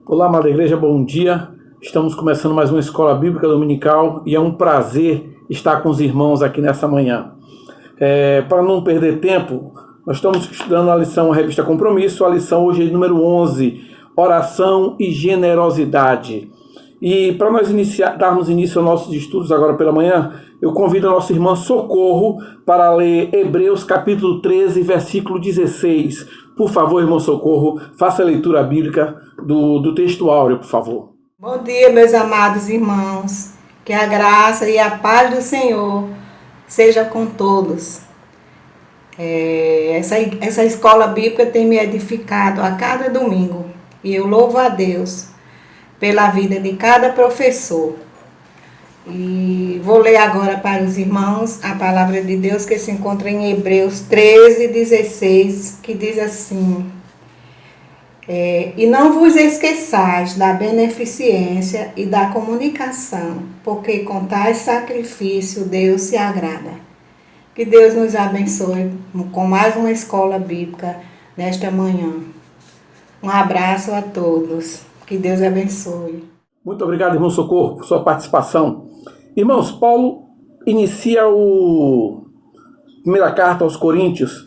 Olá, amada igreja, bom dia. Estamos começando mais uma escola bíblica dominical e é um prazer estar com os irmãos aqui nessa manhã. Para não perder tempo, nós estamos estudando a lição, a revista Compromisso, a lição hoje é número 11, oração e generosidade. E para nós darmos início aos nossos estudos agora pela manhã, eu convido a nossa irmã Socorro para ler Hebreus capítulo 13, versículo 16. Por favor, irmão Socorro, faça a leitura bíblica do texto áureo, por favor. Bom dia, meus amados irmãos. Que a graça e a paz do Senhor seja com todos. Essa escola bíblica tem me edificado a cada domingo. E eu louvo a Deus pela vida de cada professor. E vou ler agora para os irmãos a palavra de Deus que se encontra em Hebreus 13, 16, que diz assim: E não vos esqueçais da beneficência e da comunicação, porque com tais sacrifício Deus se agrada. Que Deus nos abençoe com mais uma escola bíblica nesta manhã. Um abraço a todos. Que Deus abençoe. Muito obrigado, irmão Socorro, por sua participação. Irmãos, Paulo inicia a primeira carta aos Coríntios,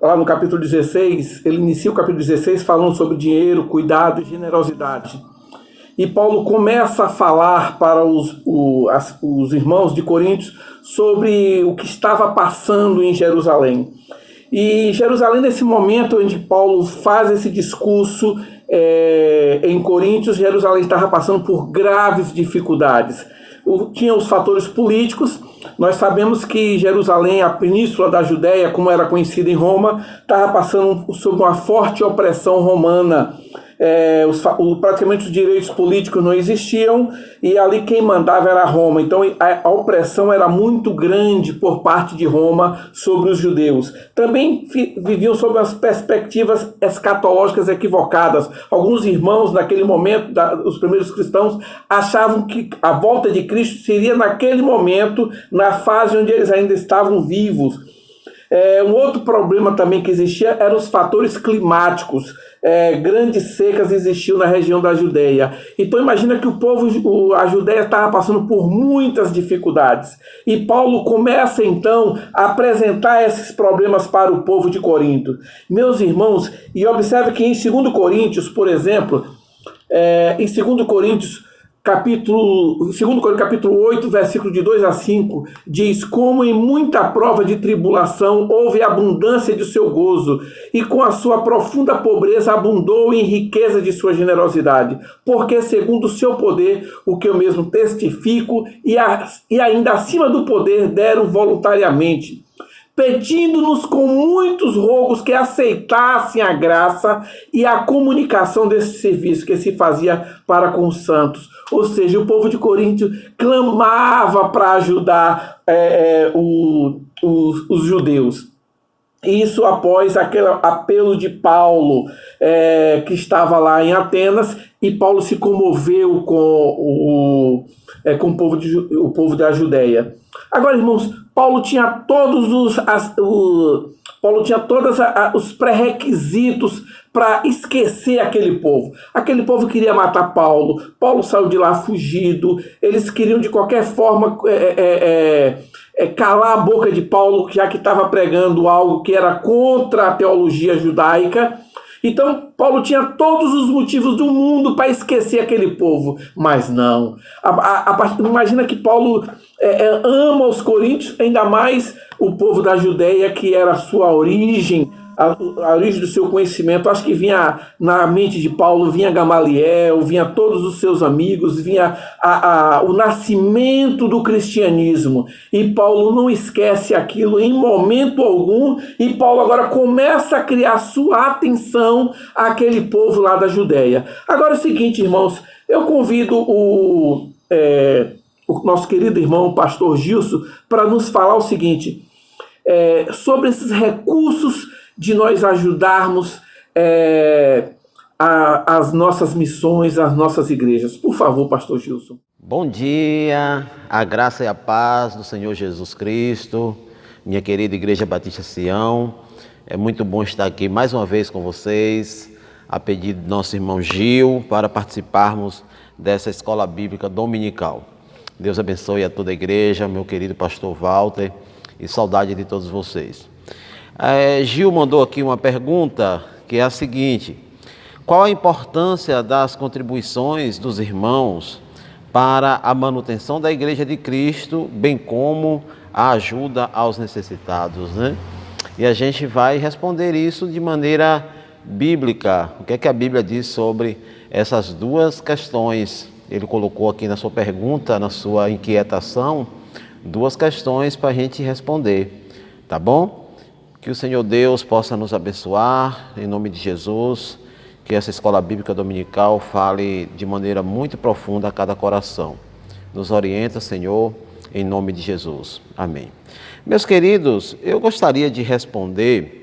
lá no capítulo 16, ele inicia o capítulo 16 falando sobre dinheiro, cuidado e generosidade. E Paulo começa a falar para os irmãos de Coríntios sobre o que estava passando em Jerusalém. E Jerusalém, nesse momento onde Paulo faz esse discurso em Coríntios, Jerusalém estava passando por graves dificuldades. Tinha os fatores políticos. Nós sabemos que Jerusalém, a península da Judéia, como era conhecida em Roma, estava passando sob uma forte opressão romana. Praticamente os direitos políticos não existiam e ali quem mandava era Roma. Então a opressão era muito grande por parte de Roma sobre os judeus. Também viviam sob as perspectivas escatológicas equivocadas. Alguns irmãos naquele momento, os primeiros cristãos, achavam que a volta de Cristo seria naquele momento, na fase onde eles ainda estavam vivos. Um outro problema também que existia eram os fatores climáticos. Grandes secas existiam na região da Judéia. Então imagina que a Judéia estava passando por muitas dificuldades. E Paulo começa então a apresentar esses problemas para o povo de Corinto. Meus irmãos, e observe que em 2 Coríntios, por exemplo, em 2 Coríntios, capítulo 8, versículo de 2 a 5, diz: como em muita prova de tribulação houve abundância de seu gozo, e com a sua profunda pobreza abundou em riqueza de sua generosidade, porque segundo o seu poder, o que eu mesmo testifico, e ainda acima do poder deram voluntariamente, pedindo-nos com muitos rogos que aceitassem a graça e a comunicação desse serviço que se fazia para com os santos. Ou seja, o povo de Corinto clamava para ajudar os judeus. Isso após aquele apelo de Paulo, que estava lá em Atenas, e Paulo se comoveu com o povo da Judéia. Agora, irmãos, Paulo tinha todos os pré-requisitos para esquecer aquele povo. Aquele povo queria matar Paulo. Paulo saiu de lá fugido. Eles queriam de qualquer forma calar a boca de Paulo, já que estava pregando algo que era contra a teologia judaica. Então, Paulo tinha todos os motivos do mundo para esquecer aquele povo, mas não. Imagina que Paulo ama os coríntios, ainda mais o povo da Judéia, que era a sua origem, a origem do seu conhecimento. Acho que vinha na mente de Paulo, vinha Gamaliel, vinha todos os seus amigos, vinha o nascimento do cristianismo. E Paulo não esquece aquilo em momento algum, e Paulo agora começa a criar sua atenção àquele povo lá da Judéia. Agora é o seguinte, irmãos, eu convido o nosso querido irmão, o pastor Gilson, para nos falar o seguinte, sobre esses recursos de nós ajudarmos as nossas missões, as nossas igrejas. Por favor, pastor Gilson. Bom dia, a graça e a paz do Senhor Jesus Cristo, minha querida Igreja Batista Sião. É muito bom estar aqui mais uma vez com vocês, a pedido do nosso irmão Gil, para participarmos dessa escola bíblica dominical. Deus abençoe a toda a igreja, meu querido pastor Walter, e saudade de todos vocês. Gil mandou aqui uma pergunta, que é a seguinte: qual a importância das contribuições dos irmãos para a manutenção da Igreja de Cristo, bem como a ajuda aos necessitados, né? E a gente vai responder isso de maneira bíblica. O que é que a Bíblia diz sobre essas duas questões? Ele colocou aqui na sua pergunta, na sua inquietação, duas questões para a gente responder, tá bom? Que o Senhor Deus possa nos abençoar, em nome de Jesus, que essa escola bíblica dominical fale de maneira muito profunda a cada coração. Nos orienta, Senhor, em nome de Jesus. Amém. Meus queridos, eu gostaria de responder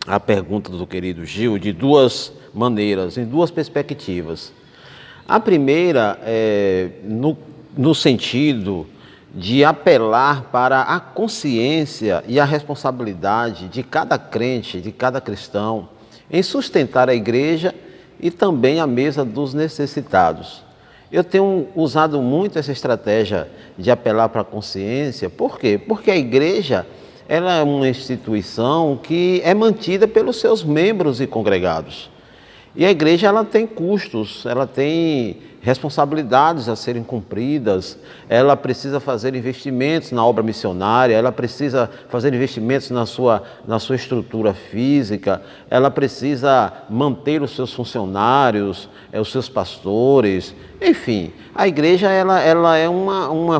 a pergunta do querido Gil de duas maneiras, em duas perspectivas. A primeira é no sentido de apelar para a consciência e a responsabilidade de cada crente, de cada cristão, em sustentar a igreja e também a mesa dos necessitados. Eu tenho usado muito essa estratégia de apelar para a consciência. Por quê? Porque a igreja, ela é uma instituição que é mantida pelos seus membros e congregados. E a igreja, ela tem custos, ela tem responsabilidades a serem cumpridas, ela precisa fazer investimentos na obra missionária, ela precisa fazer investimentos na sua estrutura física, ela precisa manter os seus funcionários, os seus pastores, enfim. A igreja, ela é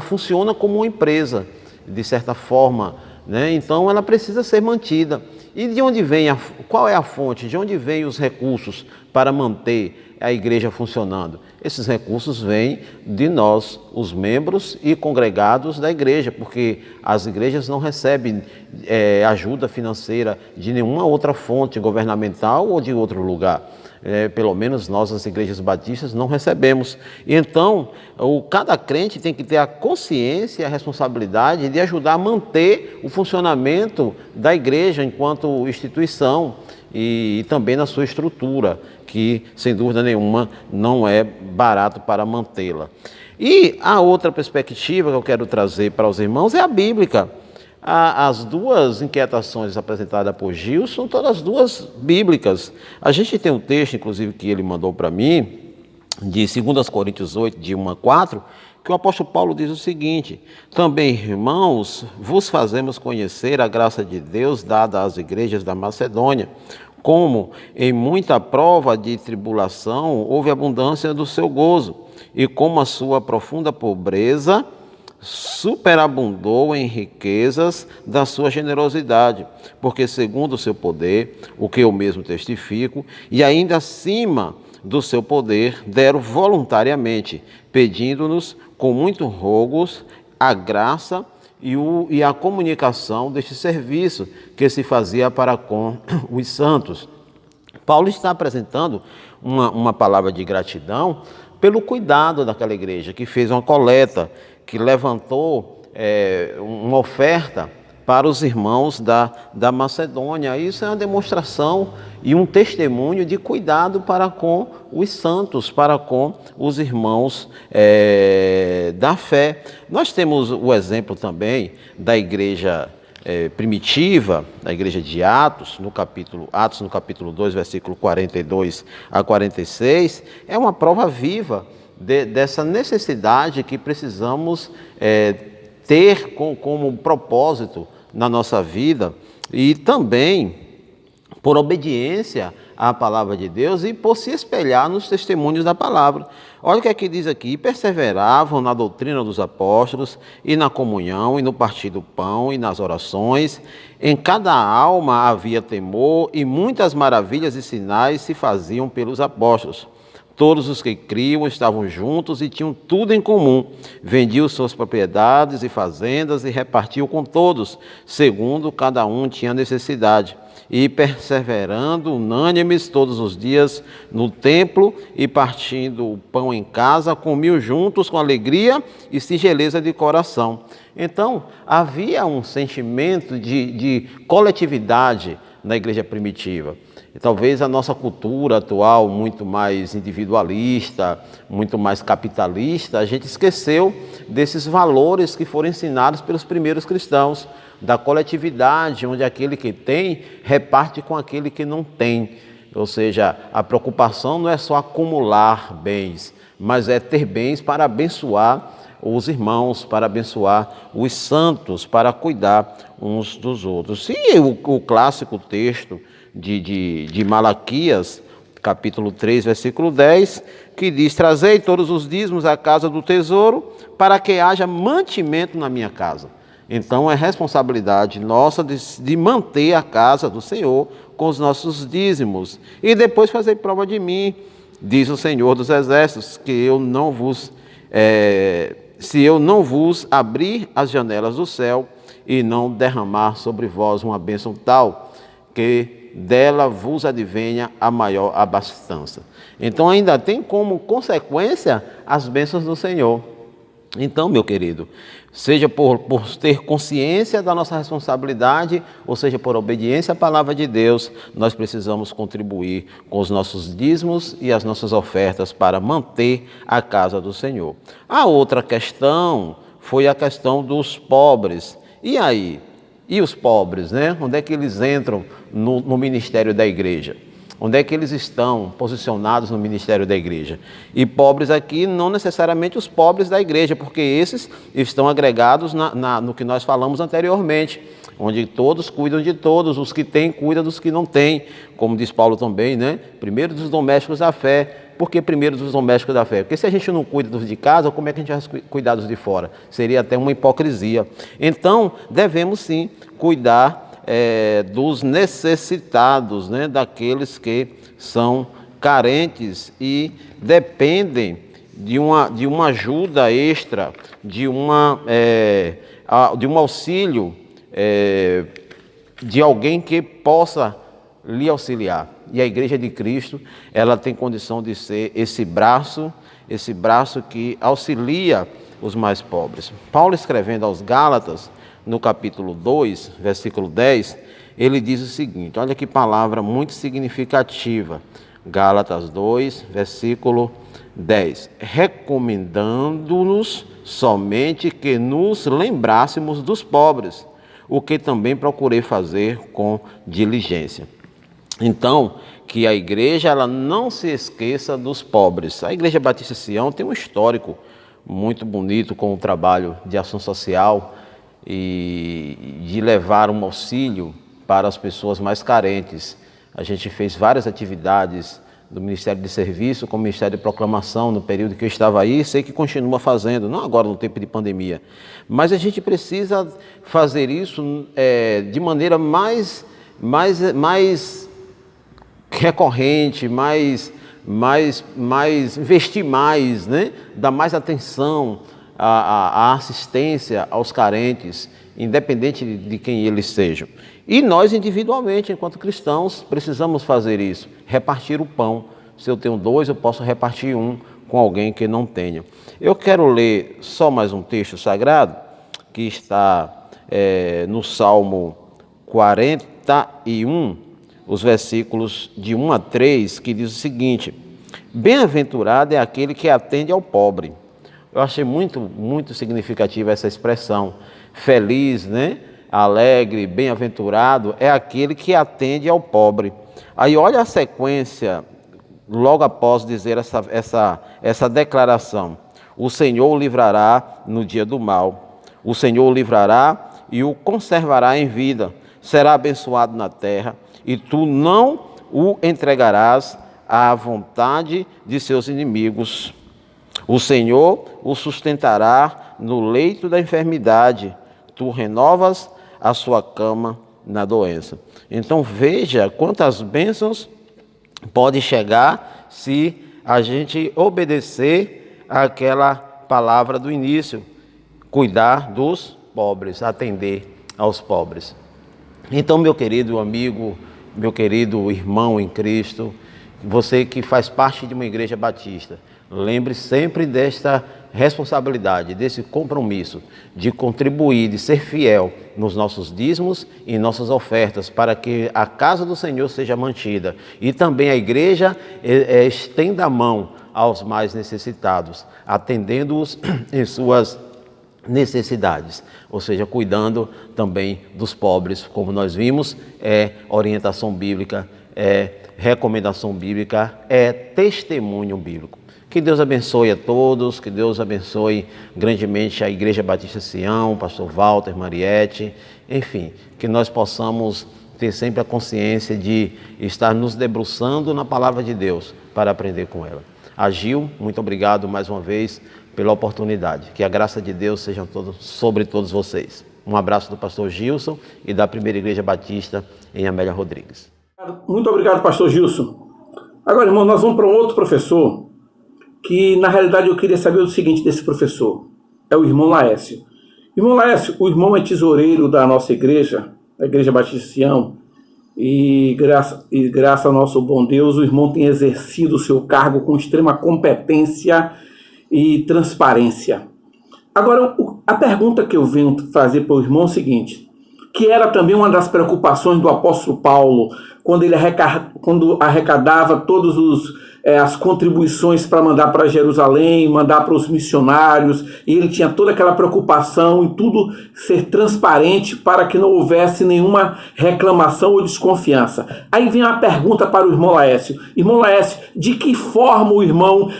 funciona como uma empresa, de certa forma, né? Então ela precisa ser mantida. E de onde vem, qual é a fonte, de onde vêm os recursos para manter a igreja funcionando? Esses recursos vêm de nós, os membros e congregados da igreja, porque as igrejas não recebem ajuda financeira de nenhuma outra fonte governamental ou de outro lugar. Pelo menos nós, as igrejas batistas, não recebemos. E então, cada crente tem que ter a consciência e a responsabilidade de ajudar a manter o funcionamento da igreja enquanto instituição e também na sua estrutura, que, sem dúvida nenhuma, não é barato para mantê-la. E a outra perspectiva que eu quero trazer para os irmãos é a bíblica. As duas inquietações apresentadas por Gil são todas duas bíblicas. A gente tem um texto, inclusive, que ele mandou para mim, de 2 Coríntios 8, de 1 a 4, que o apóstolo Paulo diz o seguinte: também, irmãos, vos fazemos conhecer a graça de Deus dada às igrejas da Macedônia, como em muita prova de tribulação houve abundância do seu gozo, e como a sua profunda pobreza superabundou em riquezas da sua generosidade, porque segundo o seu poder, o que eu mesmo testifico, e ainda acima do seu poder, deram voluntariamente, pedindo-nos com muitos rogos a graça e a comunicação deste serviço que se fazia para com os santos. Paulo está apresentando uma palavra de gratidão pelo cuidado daquela igreja, que fez uma coleta, que levantou uma oferta para os irmãos da Macedônia. Isso é uma demonstração e um testemunho de cuidado para com os santos, para com os irmãos da fé. Nós temos o exemplo também da igreja primitiva, da igreja de Atos, no capítulo 2, versículo 42 a 46, é uma prova viva dessa necessidade que precisamos ter como propósito na nossa vida, e também por obediência à palavra de Deus e por se espelhar nos testemunhos da palavra. Olha o que é que diz aqui: perseveravam na doutrina dos apóstolos e na comunhão e no partir do pão e nas orações. Em cada alma havia temor e muitas maravilhas e sinais se faziam pelos apóstolos. Todos os que criam estavam juntos e tinham tudo em comum. Vendiam suas propriedades e fazendas e repartiam com todos, segundo cada um tinha necessidade. E perseverando unânimes todos os dias no templo e partindo o pão em casa, comiam juntos com alegria e singeleza de coração. Então, havia um sentimento de coletividade na igreja primitiva. E talvez a nossa cultura atual, muito mais individualista, muito mais capitalista, a gente esqueceu desses valores que foram ensinados pelos primeiros cristãos, da coletividade, onde aquele que tem reparte com aquele que não tem. Ou seja, a preocupação não é só acumular bens, mas é ter bens para abençoar os irmãos, para abençoar os santos, para cuidar uns dos outros. E o clássico texto de Malaquias, capítulo 3, versículo 10, que diz: trazei todos os dízimos à casa do tesouro, para que haja mantimento na minha casa. Então é responsabilidade nossa de manter a casa do Senhor com os nossos dízimos. E depois fazer prova de mim, diz o Senhor dos Exércitos, que eu não vos... se eu não vos abrir as janelas do céu e não derramar sobre vós uma bênção tal, que dela vos advenha a maior abastança. Então ainda tem como consequência as bênçãos do Senhor. Então, meu querido, seja por ter consciência da nossa responsabilidade, ou seja por obediência à palavra de Deus, nós precisamos contribuir com os nossos dízimos e as nossas ofertas para manter a casa do Senhor. A outra questão foi a questão dos pobres. E aí? E os pobres, né? Onde é que eles entram no ministério da igreja? Onde é que eles estão posicionados no ministério da igreja? E pobres aqui, não necessariamente os pobres da igreja, porque esses estão agregados no que nós falamos anteriormente, onde todos cuidam de todos, os que têm cuidam dos que não têm, como diz Paulo também, né? Primeiro dos domésticos da fé. Por que primeiro dos domésticos da fé? Porque se a gente não cuida dos de casa, como é que a gente vai cuidar dos de fora? Seria até uma hipocrisia. Então, devemos sim cuidar dos necessitados, né? Daqueles que são carentes e dependem de uma ajuda extra, de um auxílio de alguém que possa lhe auxiliar. E a Igreja de Cristo, ela tem condição de ser esse braço que auxilia os mais pobres. Paulo, escrevendo aos Gálatas, no capítulo 2, versículo 10, ele diz o seguinte, olha que palavra muito significativa. Gálatas 2, versículo 10. Recomendando-nos somente que nos lembrássemos dos pobres, o que também procurei fazer com diligência. Então, que a igreja ela não se esqueça dos pobres. A Igreja Batista Sião tem um histórico muito bonito com o trabalho de ação social e de levar um auxílio para as pessoas mais carentes. A gente fez várias atividades do Ministério de Serviço com o Ministério de Proclamação no período que eu estava aí, sei que continua fazendo, não agora no tempo de pandemia, mas a gente precisa fazer isso de maneira mais recorrente, investir mais, né? Dar mais atenção à assistência aos carentes, independente de quem eles sejam. E nós, individualmente, enquanto cristãos, precisamos fazer isso, repartir o pão. Se eu tenho 2, eu posso repartir 1 com alguém que não tenha. Eu quero ler só mais um texto sagrado, que está no Salmo 41, os versículos de 1 a 3, que diz o seguinte: bem-aventurado é aquele que atende ao pobre. Eu achei muito significativa essa expressão. Feliz, né? Alegre, bem-aventurado é aquele que atende ao pobre. Aí olha a sequência, logo após dizer essa declaração: o Senhor o livrará no dia do mal, o Senhor o livrará e o conservará em vida, será abençoado na terra, e tu não o entregarás à vontade de seus inimigos. O Senhor o sustentará no leito da enfermidade, tu renovas a sua cama na doença. Então veja quantas bênçãos pode chegar se a gente obedecer àquela palavra do início, cuidar dos pobres, atender aos pobres. Então, meu querido amigo, meu querido irmão em Cristo, você que faz parte de uma igreja batista, lembre sempre desta responsabilidade, desse compromisso de contribuir, de ser fiel nos nossos dízimos e nossas ofertas, para que a casa do Senhor seja mantida e também a igreja estenda a mão aos mais necessitados, atendendo-os em suas necessidades, ou seja, cuidando também dos pobres, como nós vimos, é orientação bíblica, é recomendação bíblica, é testemunho bíblico. Que Deus abençoe a todos, que Deus abençoe grandemente a Igreja Batista Sião, pastor Walter, Mariette, enfim, que nós possamos ter sempre a consciência de estar nos debruçando na palavra de Deus para aprender com ela. A Gil, muito obrigado mais uma vez pela oportunidade. Que a graça de Deus seja sobre todos vocês. Um abraço do pastor Gilson e da Primeira Igreja Batista em Amélia Rodrigues. Muito obrigado, pastor Gilson. Agora, irmão, nós vamos para um outro professor que, na realidade, eu queria saber o seguinte desse professor. É o irmão Laércio. Irmão Laércio, o irmão é tesoureiro da nossa igreja, a Igreja Batista Sião, e graças ao nosso bom Deus, o irmão tem exercido o seu cargo com extrema competência e transparência. Agora, a pergunta que eu venho fazer para o irmão é o seguinte, que era também uma das preocupações do apóstolo Paulo, quando ele arrecadava todos as contribuições para mandar para Jerusalém, mandar para os missionários, e ele tinha toda aquela preocupação em tudo ser transparente para que não houvesse nenhuma reclamação ou desconfiança. Aí vem a pergunta para o irmão Laércio. Irmão Laércio, de que forma o irmão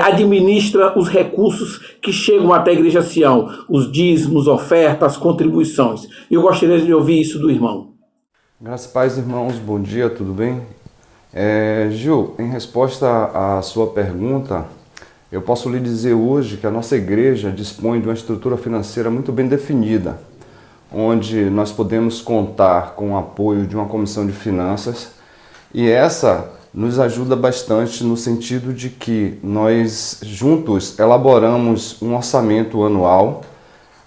administra os recursos que chegam até a Igreja Sião? Os dízimos, ofertas, contribuições. Eu gostaria de ouvir isso do irmão. Graças a paz, irmãos. Bom dia, tudo bem? Gil, em resposta à sua pergunta, eu posso lhe dizer hoje que a nossa igreja dispõe de uma estrutura financeira muito bem definida, onde nós podemos contar com o apoio de uma comissão de finanças, e essa nos ajuda bastante no sentido de que nós juntos elaboramos um orçamento anual.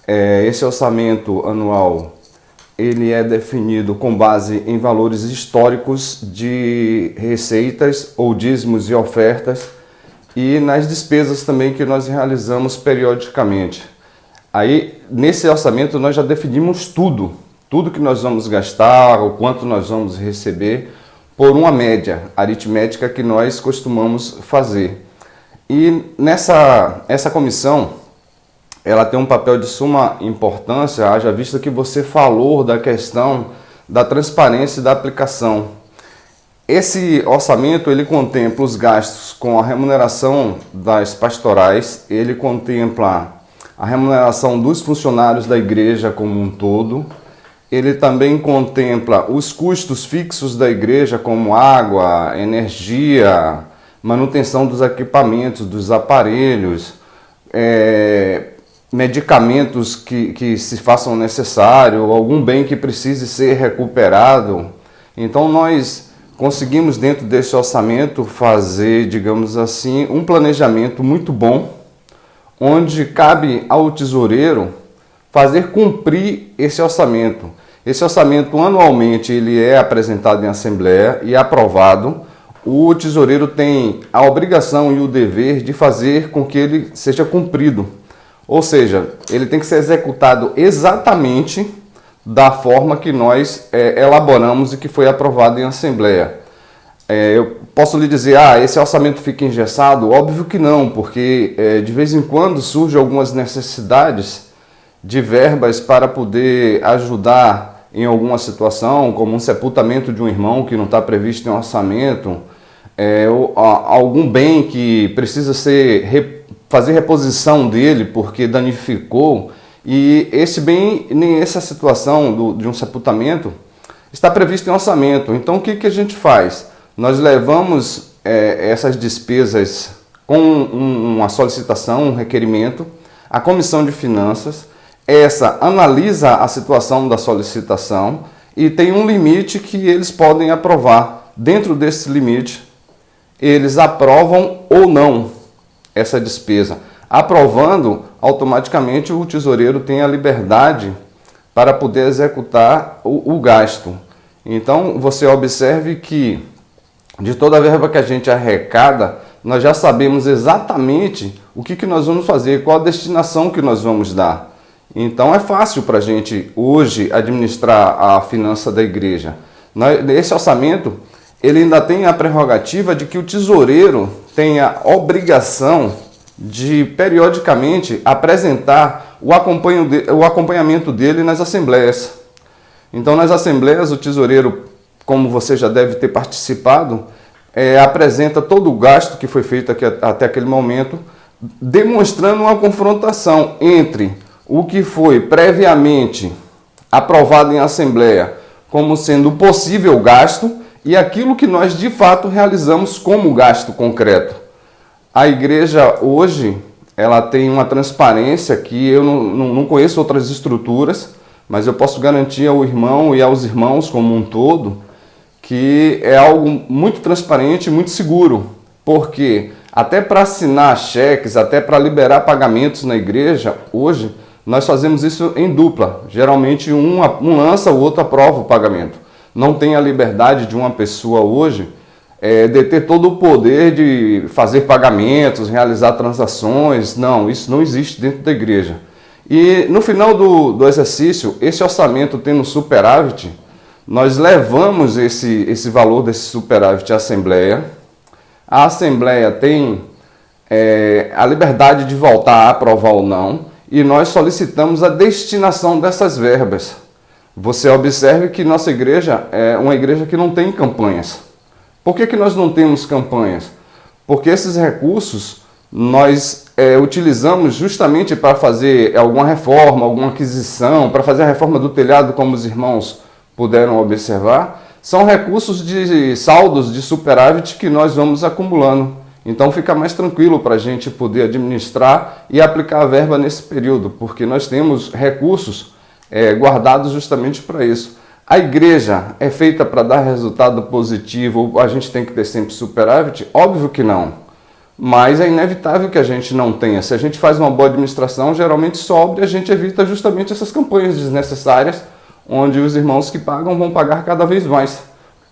Esse orçamento anual ele é definido com base em valores históricos de receitas ou dízimos e ofertas e nas despesas também que nós realizamos periodicamente. Aí, nesse orçamento, nós já definimos tudo que nós vamos gastar, o quanto nós vamos receber, por uma média aritmética que nós costumamos fazer. E essa comissão, ela tem um papel de suma importância, haja vista que você falou da questão da transparência da aplicação. Esse orçamento, ele contempla os gastos com a remuneração das pastorais, ele contempla a remuneração dos funcionários da igreja como um todo, ele também contempla os custos fixos da igreja, como água, energia, manutenção dos equipamentos, dos aparelhos, medicamentos que se façam necessário, algum bem que precise ser recuperado. Então nós conseguimos dentro desse orçamento fazer, digamos assim, um planejamento muito bom, onde cabe ao tesoureiro fazer cumprir esse orçamento. Esse orçamento anualmente ele é apresentado em assembleia e aprovado. O tesoureiro tem a obrigação e o dever de fazer com que ele seja cumprido. Ou seja, ele tem que ser executado exatamente da forma que nós elaboramos e que foi aprovado em assembleia. Eu posso lhe dizer, esse orçamento fica engessado? Óbvio que não, porque de vez em quando surgem algumas necessidades de verbas para poder ajudar em alguma situação, como um sepultamento de um irmão que não está previsto em orçamento, algum bem que precisa fazer reposição dele porque danificou, e esse bem, nessa situação de um sepultamento, está previsto em orçamento. Então o que a gente faz? Nós levamos essas despesas com uma solicitação, um requerimento, à comissão de finanças, essa analisa a situação da solicitação e tem um limite que eles podem aprovar. Dentro desse limite, eles aprovam ou não essa despesa. Aprovando, automaticamente o tesoureiro tem a liberdade para poder executar o gasto. Então, você observe que de toda a verba que a gente arrecada, nós já sabemos exatamente o que nós vamos fazer, qual a destinação que nós vamos dar. Então é fácil para a gente hoje administrar a finança da igreja. Esse orçamento, ele ainda tem a prerrogativa de que o tesoureiro tem a obrigação de periodicamente apresentar o acompanhamento dele nas assembleias. Então nas assembleias o tesoureiro, como você já deve ter participado, apresenta todo o gasto que foi feito até aquele momento, demonstrando uma confrontação entre o que foi previamente aprovado em assembleia como sendo possível gasto e aquilo que nós de fato realizamos como gasto concreto. A igreja hoje, ela tem uma transparência que eu não conheço outras estruturas, mas eu posso garantir ao irmão e aos irmãos como um todo que é algo muito transparente, muito seguro, porque até para assinar cheques, até para liberar pagamentos na igreja, hoje nós fazemos isso em dupla. Geralmente um lança, o outro aprova o pagamento. Não tem a liberdade de uma pessoa hoje deter todo o poder de fazer pagamentos, realizar transações. Não, isso não existe dentro da igreja. E no final do exercício, esse orçamento tendo superávit, nós levamos esse valor desse superávit à Assembleia. A Assembleia tem a liberdade de voltar a aprovar ou não, e nós solicitamos a destinação dessas verbas. Você observe que nossa igreja é uma igreja que não tem campanhas. Por que nós não temos campanhas? Porque esses recursos nós utilizamos justamente para fazer alguma reforma, alguma aquisição, para fazer a reforma do telhado, como os irmãos puderam observar. São recursos de saldos de superávit que nós vamos acumulando. Então fica mais tranquilo para a gente poder administrar e aplicar a verba nesse período, porque nós temos recursos guardados justamente para isso. A igreja é feita para dar resultado positivo, a gente tem que ter sempre superávit? Óbvio que não, mas é inevitável que a gente não tenha. Se a gente faz uma boa administração, geralmente sobra e a gente evita justamente essas campanhas desnecessárias, onde os irmãos que pagam vão pagar cada vez mais,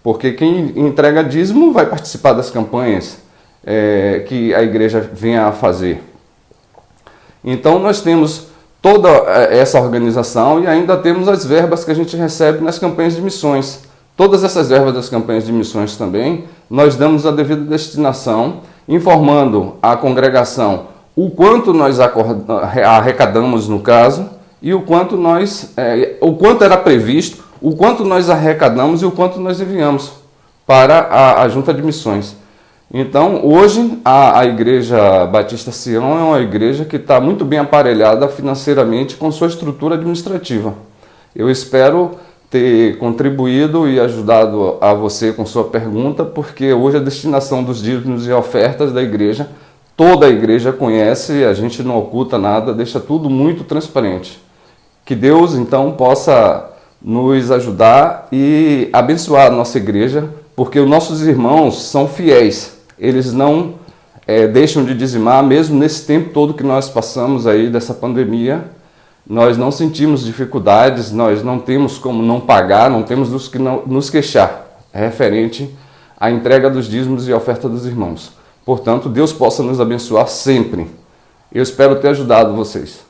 porque quem entrega dízimo vai participar das campanhas que a igreja venha a fazer. Então nós temos toda essa organização e ainda temos as verbas que a gente recebe nas campanhas de missões. Todas essas verbas das campanhas de missões também, nós damos a devida destinação, informando a congregação o quanto nós arrecadamos no caso, e o quanto era previsto, o quanto nós arrecadamos e o quanto nós enviamos para a Junta de Missões. Então, hoje, a Igreja Batista Sião é uma igreja que está muito bem aparelhada financeiramente com sua estrutura administrativa. Eu espero ter contribuído e ajudado a você com sua pergunta, porque hoje a destinação dos dízimos e ofertas da igreja, toda a igreja conhece, a gente não oculta nada, deixa tudo muito transparente. Que Deus, então, possa nos ajudar e abençoar a nossa igreja, porque os nossos irmãos são fiéis. Eles não deixam de dizimar, mesmo nesse tempo todo que nós passamos aí dessa pandemia. Nós não sentimos dificuldades, nós não temos como não pagar, não temos dos que nos queixar, referente à entrega dos dízimos e oferta dos irmãos. Portanto, Deus possa nos abençoar sempre. Eu espero ter ajudado vocês.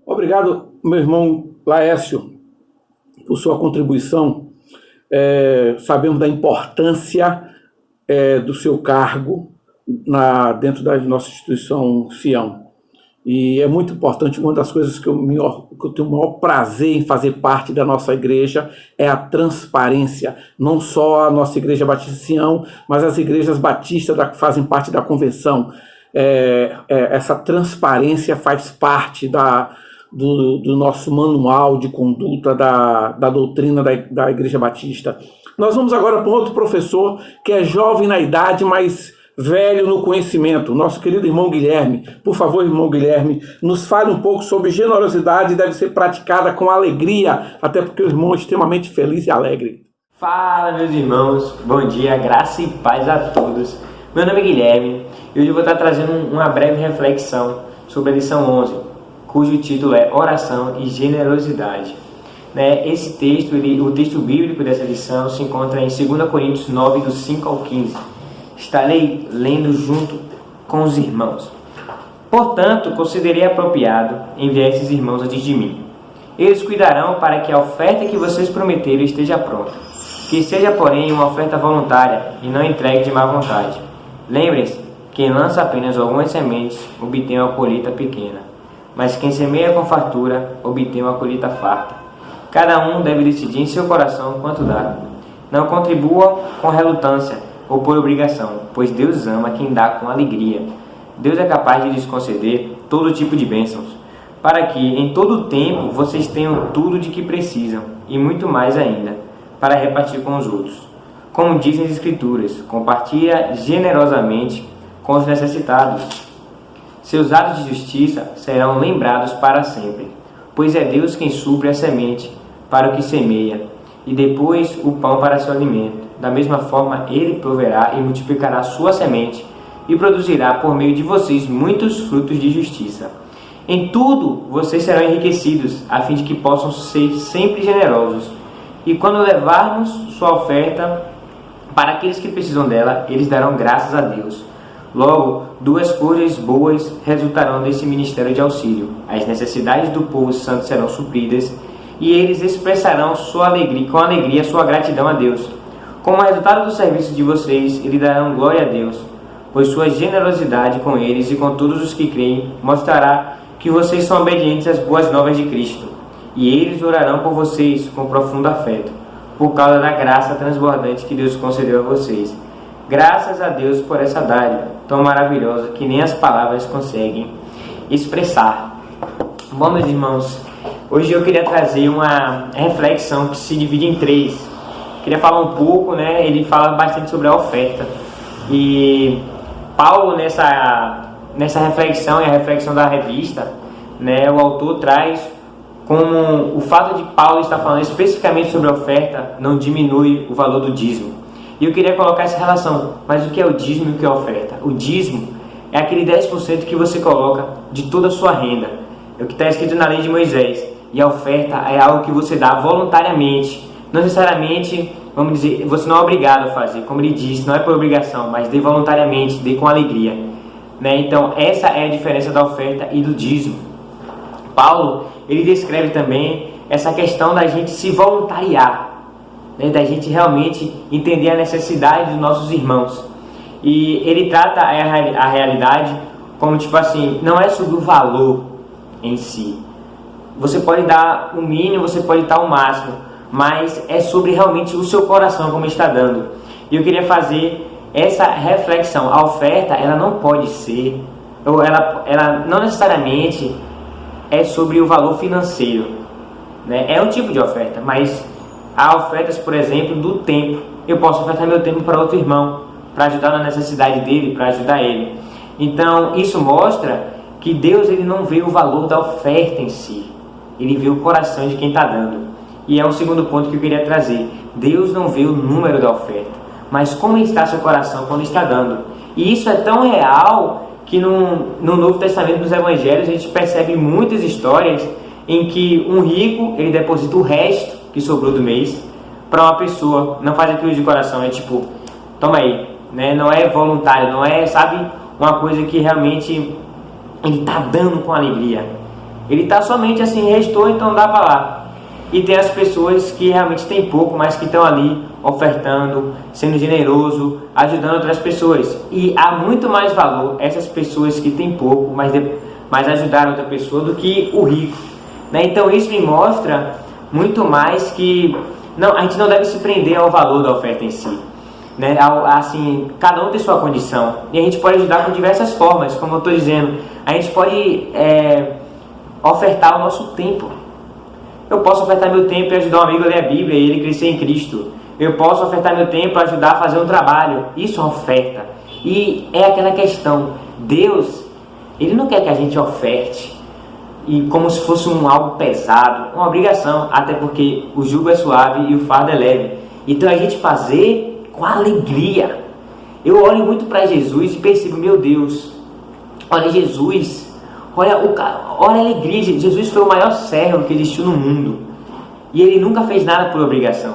Obrigado, meu irmão Laércio, por sua contribuição. Sabemos da importância do seu cargo dentro da nossa instituição Sião. E é muito importante, uma das coisas que eu tenho o maior prazer em fazer parte da nossa igreja é a transparência. Não só a nossa igreja Batista Sião, mas as igrejas batistas que fazem parte da convenção. Essa transparência faz parte do nosso manual de conduta da doutrina da Igreja Batista. Nós vamos agora para um outro professor que é jovem na idade, mas velho no conhecimento, nosso querido irmão Guilherme. Por favor, irmão Guilherme, nos fale um pouco sobre generosidade, deve ser praticada com alegria, até porque o irmão é extremamente feliz e alegre. Fala, meus irmãos, bom dia, graça e paz a todos. Meu nome é Guilherme e hoje eu vou estar trazendo uma breve reflexão sobre a lição 11, cujo título é Oração e Generosidade. né, esse texto, o texto bíblico dessa lição se encontra em 2 Coríntios 9, do 5 ao 15. Estarei lendo junto com os irmãos. Portanto, considerei apropriado enviar esses irmãos antes de mim. Eles cuidarão para que a oferta que vocês prometeram esteja pronta. Que seja, porém, uma oferta voluntária e não entregue de má vontade. Lembrem-se, quem lança apenas algumas sementes obtém uma colheita pequena, mas quem semeia com fartura obtém uma colheita farta. Cada um deve decidir em seu coração quanto dá. Não contribua com relutância ou por obrigação, pois Deus ama quem dá com alegria. Deus é capaz de lhes conceder todo tipo de bênçãos, para que em todo o tempo vocês tenham tudo de que precisam, e muito mais ainda, para repartir com os outros. Como dizem as Escrituras, compartilha generosamente com os necessitados. Seus atos de justiça serão lembrados para sempre, pois é Deus quem supre a semente para o que semeia, e depois o pão para seu alimento. Da mesma forma, Ele proverá e multiplicará sua semente, e produzirá por meio de vocês muitos frutos de justiça. Em tudo vocês serão enriquecidos, a fim de que possam ser sempre generosos. E quando levarmos sua oferta para aqueles que precisam dela, eles darão graças a Deus. Logo, duas coisas boas resultarão desse ministério de auxílio. As necessidades do povo santo serão supridas, e eles expressarão com alegria sua gratidão a Deus. Como resultado do serviço de vocês, eles darão glória a Deus, pois sua generosidade com eles e com todos os que creem mostrará que vocês são obedientes às boas novas de Cristo. E eles orarão por vocês com profundo afeto, por causa da graça transbordante que Deus concedeu a vocês. Graças a Deus por essa dádiva tão maravilhosa que nem as palavras conseguem expressar. Bom, meus irmãos, hoje eu queria trazer uma reflexão que se divide em três. Queria falar um pouco, né? Ele fala bastante sobre a oferta. E Paulo, nessa reflexão, e a reflexão da revista, né, o autor traz como o fato de Paulo estar falando especificamente sobre a oferta não diminui o valor do dízimo. E eu queria colocar essa relação. Mas o que é o dízimo e o que é a oferta? O dízimo é aquele 10% que você coloca de toda a sua renda. É o que está escrito na lei de Moisés. E a oferta é algo que você dá voluntariamente. Não necessariamente, vamos dizer, você não é obrigado a fazer. Como ele disse, não é por obrigação, mas dê voluntariamente, dê com alegria. Né? Então, essa é a diferença da oferta e do dízimo. Paulo, ele descreve também essa questão da gente se voluntariar, né? Da gente realmente entender a necessidade dos nossos irmãos. E ele trata a realidade como tipo assim, não é sobre o valor em si. Você pode dar o mínimo, você pode dar o máximo, mas é sobre realmente o seu coração como está dando. E eu queria fazer essa reflexão. A oferta, ela não pode ser, ou ela não necessariamente é sobre o valor financeiro, né? É um tipo de oferta, mas há ofertas, por exemplo, do tempo. Eu posso ofertar meu tempo para outro irmão, para ajudar na necessidade dele, para ajudar ele. Então, isso mostra que Deus, ele não vê o valor da oferta em si, ele vê o coração de quem está dando. E é um segundo ponto que eu queria trazer. Deus não vê o número da oferta, mas como está seu coração quando está dando. E isso é tão real que no Novo Testamento, nos Evangelhos, a gente percebe muitas histórias em que um rico, ele deposita o resto que sobrou do mês para uma pessoa. Não faz aquilo de coração, é tipo, toma aí, né? Não é voluntário, não é, sabe, uma coisa que realmente ele está dando com alegria. Ele está somente assim, restou, então dá para lá. E tem as pessoas que realmente têm pouco, mas que estão ali ofertando, sendo generoso, ajudando outras pessoas. E há muito mais valor essas pessoas que têm pouco, mas ajudaram outra pessoa, do que o rico, né? Então isso me mostra muito mais que a gente não deve se prender ao valor da oferta em si, né? Assim, cada um tem sua condição. E a gente pode ajudar com diversas formas, como eu estou dizendo. A gente pode ofertar o nosso tempo. Eu posso ofertar meu tempo e ajudar um amigo a ler a Bíblia e ele crescer em Cristo. Eu posso ofertar meu tempo para ajudar a fazer um trabalho. Isso é oferta. E é aquela questão. Deus, ele não quer que a gente oferte e como se fosse algo pesado, uma obrigação. Até porque o jugo é suave e o fardo é leve. Então a gente fazer com alegria. Eu olho muito para Jesus e percebo, meu Deus, olha Jesus, olha a alegria. Jesus foi o maior servo que existiu no mundo. E ele nunca fez nada por obrigação,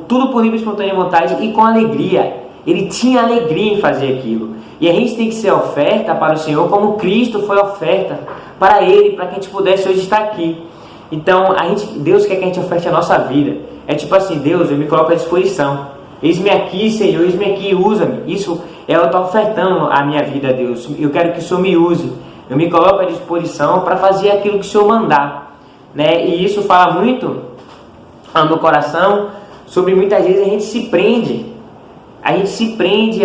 tudo por livre e espontânea vontade e com alegria. Ele tinha alegria em fazer aquilo. E a gente tem que ser oferta para o Senhor como Cristo foi oferta para Ele, para que a gente pudesse hoje estar aqui. Então, Deus quer que a gente oferte a nossa vida. É tipo assim, Deus, eu me coloco à disposição. Eis-me aqui, Senhor, eis-me aqui, usa-me. Isso é eu estar ofertando a minha vida a Deus. Eu quero que o Senhor me use. Eu me coloco à disposição para fazer aquilo que o Senhor mandar. Né? E isso fala muito no coração sobre muitas vezes a gente se prende. A gente se prende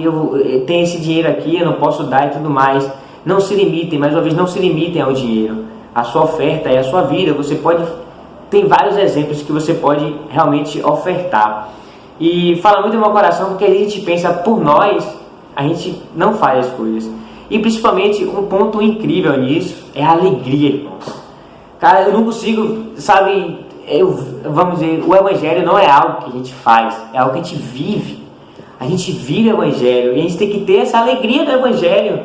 eu tenho esse dinheiro aqui, eu não posso dar e tudo mais. Não se limitem, mais uma vez, não se limitem ao dinheiro. A sua oferta é a sua vida. Tem vários exemplos que você pode realmente ofertar. E fala muito no meu coração porque a gente pensa por nós, a gente não faz as coisas. E principalmente um ponto incrível nisso é a alegria, irmãos. Cara, eu não consigo, sabe, vamos dizer, o Evangelho não é algo que a gente faz, é algo que a gente vive. A gente vive o Evangelho e a gente tem que ter essa alegria do Evangelho,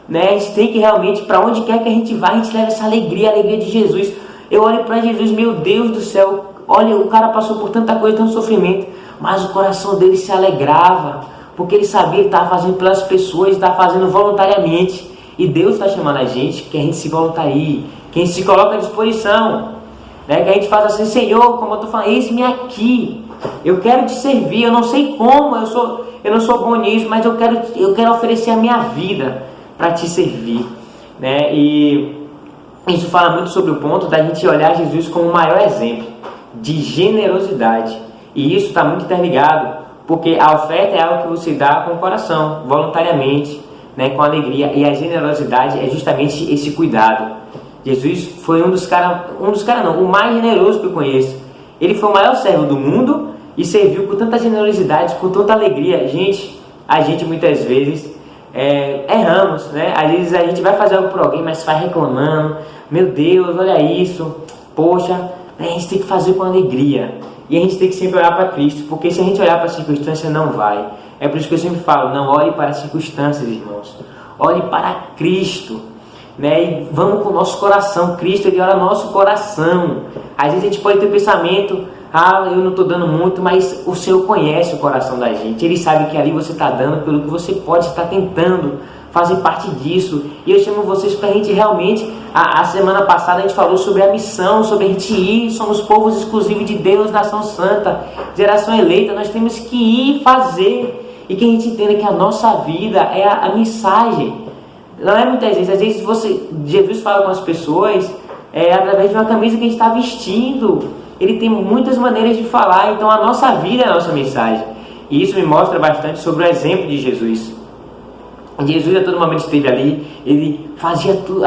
né? A gente tem que realmente, para onde quer que a gente vá, a gente leva essa alegria, a alegria de Jesus. Eu olho para Jesus, meu Deus do céu, olha, o cara passou por tanta coisa, tanto sofrimento, mas o coração dele se alegrava, porque ele sabia que ele estava fazendo pelas pessoas, estava fazendo voluntariamente. E Deus está chamando a gente, que a gente se voluntarie, que a gente se coloque à disposição, né? Que a gente faça assim, Senhor, como eu estou falando, eis-me aqui, eu quero te servir, eu não sei como, eu não sou bom nisso, mas eu quero oferecer a minha vida para te servir, né? E isso fala muito sobre o ponto da gente olhar Jesus como o maior exemplo de generosidade. E isso está muito interligado, porque a oferta é algo que você dá com o coração, voluntariamente, né, com alegria. E a generosidade é justamente esse cuidado. Jesus foi o mais generoso que eu conheço. Ele foi o maior servo do mundo e serviu com tanta generosidade, com tanta alegria. A gente muitas vezes erramos, né? Às vezes a gente vai fazer algo por alguém, mas vai reclamando. Meu Deus, olha isso. Poxa, a gente tem que fazer com alegria. E a gente tem que sempre olhar para Cristo, porque se a gente olhar para a circunstância, não vai. É por isso que eu sempre falo, não olhe para as circunstâncias, irmãos. Olhe para Cristo, né? E vamos com o nosso coração. Cristo, Ele olha nosso coração. Às vezes a gente pode ter o pensamento, eu não estou dando muito, mas o Senhor conhece o coração da gente. Ele sabe que ali você está dando pelo que você pode estar tentando fazer parte disso. E eu chamo vocês para a gente realmente, a semana passada a gente falou sobre a missão, sobre a gente ir, somos povos exclusivos de Deus, nação santa, geração eleita, nós temos que ir fazer, e que a gente entenda que a nossa vida é a mensagem. Não é muitas vezes, às vezes Jesus fala com as pessoas através de uma camisa que a gente está vestindo. Ele tem muitas maneiras de falar, então a nossa vida é a nossa mensagem. E isso me mostra bastante sobre o exemplo de Jesus. Jesus a todo momento esteve ali, ele fazia tudo.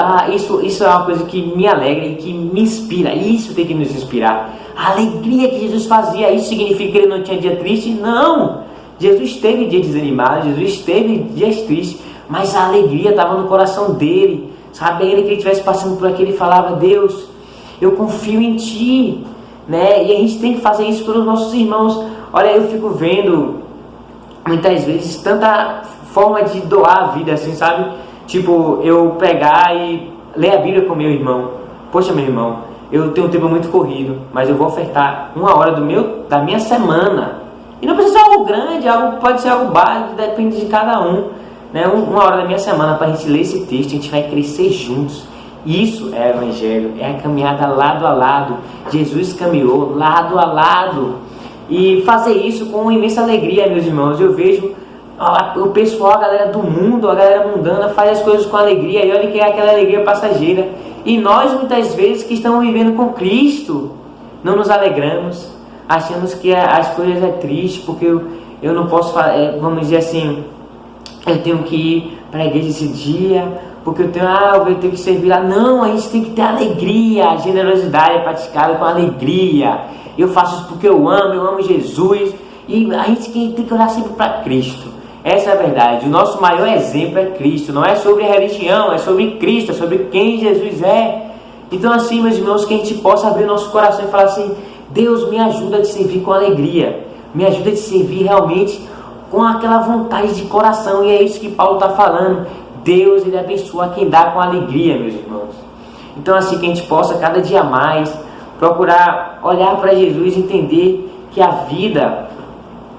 Isso é uma coisa que me alegra e que me inspira. Isso tem que nos inspirar. A alegria que Jesus fazia, isso significa que ele não tinha dia triste? Não! Jesus teve dias desanimados, Jesus teve dias tristes, mas a alegria estava no coração dele. Sabe, ele que ele estivesse passando por aqui, ele falava, Deus, eu confio em Ti, né? E a gente tem que fazer isso pelos nossos irmãos. Olha, eu fico vendo muitas vezes tanta forma de doar a vida, assim, sabe? Tipo, eu pegar e ler a Bíblia com meu irmão. Poxa, meu irmão, eu tenho um tempo muito corrido, mas eu vou ofertar 1 hora da minha semana. E não precisa ser algo grande, pode ser algo básico, depende de cada um, né? 1 hora da minha semana para a gente ler esse texto, a gente vai crescer juntos. Isso é o Evangelho, é a caminhada lado a lado. Jesus caminhou lado a lado. E fazer isso com imensa alegria, meus irmãos. Eu vejo o pessoal, a galera do mundo, a galera mundana, faz as coisas com alegria, e olha que é aquela alegria passageira. E nós, muitas vezes, que estamos vivendo com Cristo, não nos alegramos, achamos que as coisas é triste, porque eu não posso, vamos dizer assim, eu tenho que ir para a igreja esse dia, porque eu tenho que servir lá. Não, a gente tem que ter alegria, a generosidade é praticada com alegria. Eu faço isso porque eu amo Jesus, e a gente tem que olhar sempre para Cristo. Essa é a verdade. O nosso maior exemplo é Cristo. Não é sobre a religião, é sobre Cristo, é sobre quem Jesus é. Então assim, meus irmãos, que a gente possa abrir o nosso coração e falar assim, Deus, me ajuda a te servir com alegria. Me ajuda a te servir realmente com aquela vontade de coração. E é isso que Paulo está falando. Deus, Ele abençoa quem dá com alegria, meus irmãos. Então assim, que a gente possa cada dia mais procurar olhar para Jesus e entender que a vida,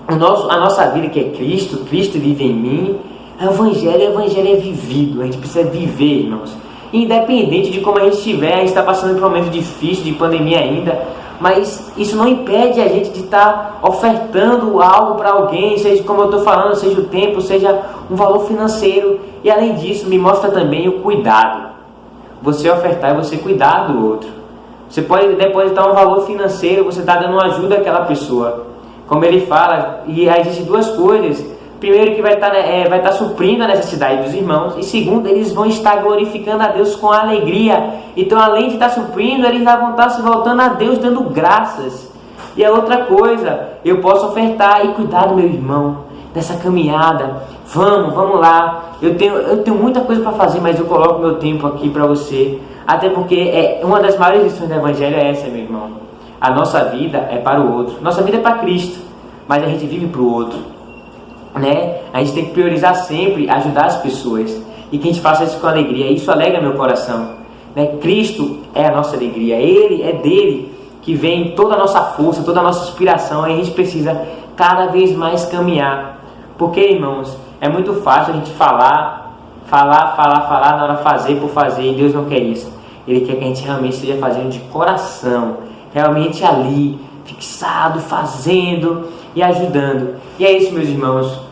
a nossa vida que é Cristo, Cristo vive em mim, o Evangelho é vivido, a gente precisa viver, irmãos. Independente de como a gente estiver, a gente está passando por um momento difícil, de pandemia ainda, mas isso não impede a gente de estar ofertando algo para alguém, seja como eu estou falando, seja o tempo, seja um valor financeiro. E além disso, me mostra também o cuidado. Você ofertar e você cuidar do outro. Você pode depositar um valor financeiro, você está dando ajuda àquela pessoa. Como ele fala, e existem duas coisas. Primeiro, que vai estar suprindo a necessidade dos irmãos. E segundo, eles vão estar glorificando a Deus com alegria. Então, além de estar suprindo, eles vão estar se voltando a Deus, dando graças. E a outra coisa, eu posso ofertar e cuidar do meu irmão nessa caminhada. Vamos lá. Eu tenho muita coisa para fazer, mas eu coloco meu tempo aqui para você. Até porque uma das maiores lições do Evangelho é essa, meu irmão. A nossa vida é para o outro. Nossa vida é para Cristo, mas a gente vive para o outro. Né? A gente tem que priorizar sempre ajudar as pessoas e que a gente faça isso com alegria. Isso alegra meu coração, né? Cristo é a nossa alegria, é dele que vem toda a nossa força, toda a nossa inspiração. E a gente precisa cada vez mais caminhar, porque, irmãos, é muito fácil a gente falar na hora de fazer por fazer, e Deus não quer isso. Ele quer que a gente realmente esteja fazendo de coração, realmente ali, fixado, fazendo e ajudando. E é isso, meus irmãos.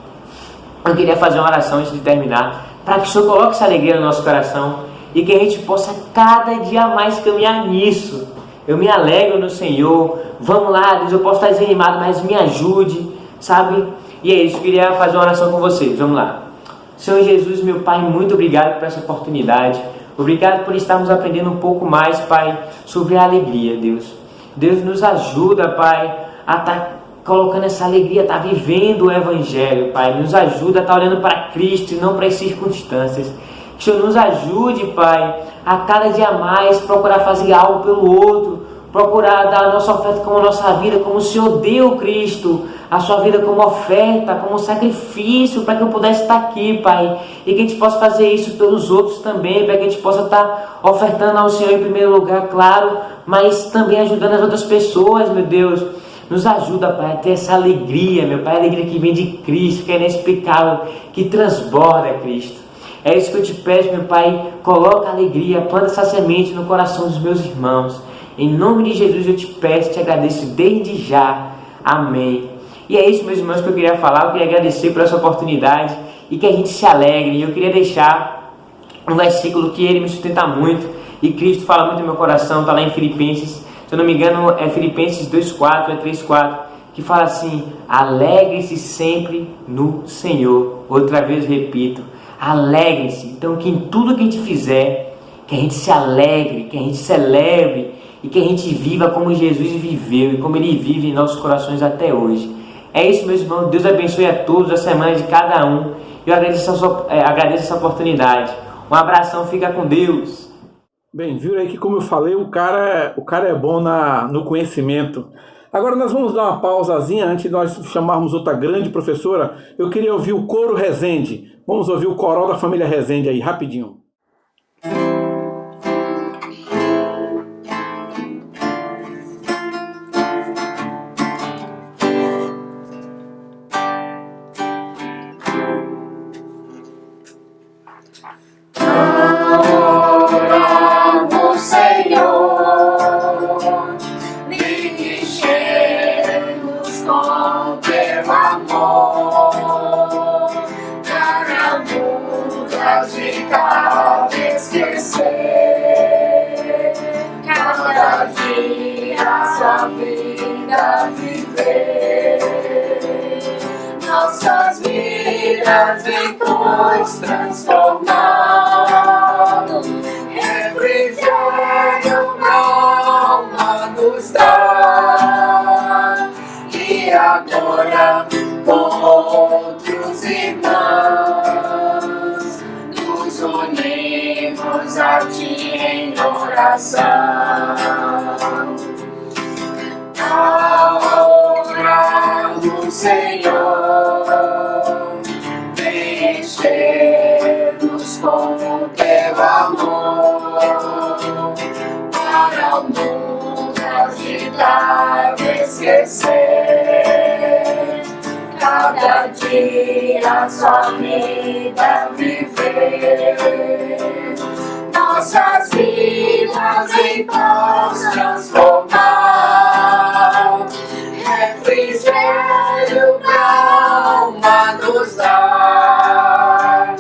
Eu queria fazer uma oração antes de terminar, para que o Senhor coloque essa alegria no nosso coração e que a gente possa cada dia mais caminhar nisso. Eu me alegro no Senhor. Vamos lá, Deus, eu posso estar desanimado, mas me ajude, sabe? E é isso, eu queria fazer uma oração com vocês. Vamos lá. Senhor Jesus, meu Pai, muito obrigado por essa oportunidade. Obrigado por estarmos aprendendo um pouco mais, Pai, sobre a alegria, Deus. Deus, nos ajuda, Pai, a estar colocando essa alegria, estar vivendo o Evangelho, Pai. Nos ajuda a estar olhando para Cristo e não para as circunstâncias. Que o Senhor nos ajude, Pai, a cada dia mais procurar fazer algo pelo outro, procurar dar a nossa oferta como a nossa vida, como o Senhor deu Cristo, a sua vida como oferta, como sacrifício, para que eu pudesse estar aqui, Pai. E que a gente possa fazer isso pelos outros também, para que a gente possa estar ofertando ao Senhor em primeiro lugar, claro, mas também ajudando as outras pessoas, meu Deus. Nos ajuda, Pai, a ter essa alegria, meu Pai, a alegria que vem de Cristo, que é inexplicável, que transborda Cristo. É isso que eu te peço, meu Pai, coloca a alegria, planta essa semente no coração dos meus irmãos. Em nome de Jesus eu te peço, te agradeço desde já. Amém. E é isso, meus irmãos, que eu queria falar. Eu queria agradecer por essa oportunidade e que a gente se alegre. E eu queria deixar um versículo que ele me sustenta muito e Cristo fala muito no meu coração, está lá em Filipenses. Se eu não me engano, é Filipenses 2,4, 3,4, que fala assim: alegre-se sempre no Senhor. Outra vez repito, alegre-se. Então, que em tudo que a gente fizer, que a gente se alegre, que a gente celebre e que a gente viva como Jesus viveu e como Ele vive em nossos corações até hoje. É isso, meus irmãos. Deus abençoe a todos, a semana de cada um. Eu agradeço essa oportunidade. Um abração, fica com Deus. Bem, viram aí que, como eu falei, o cara é bom no conhecimento. Agora nós vamos dar uma pausazinha antes de nós chamarmos outra grande professora. Eu queria ouvir o coro Rezende. Vamos ouvir o coral da família Rezende aí, rapidinho. Nossas vidas em cruz transformado, refrigério na alma nos dá. E agora com outros irmãos nos unimos a Ti em oração. Senhor, vem encher-nos com o Teu amor, para o mundo a sua vida viver. Nossas vidas em paz transformar. Refrigério pra alma nos dar.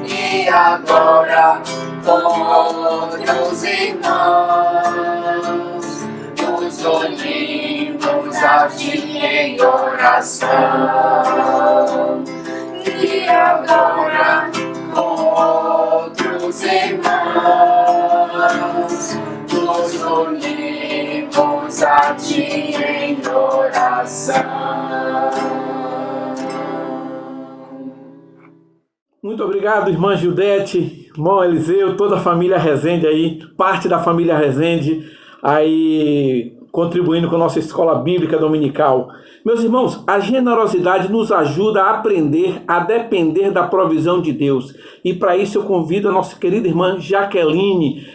E agora com outros irmãos nos unimos a ti em oração. E agora com outros irmãos nos unimos a ti em oração. Muito obrigado, irmã Gildete, irmão Eliseu, toda a família Rezende aí, parte da família Rezende aí contribuindo com a nossa escola bíblica dominical. Meus irmãos, a generosidade nos ajuda a aprender a depender da provisão de Deus. E para isso eu convido a nossa querida irmã Jaqueline,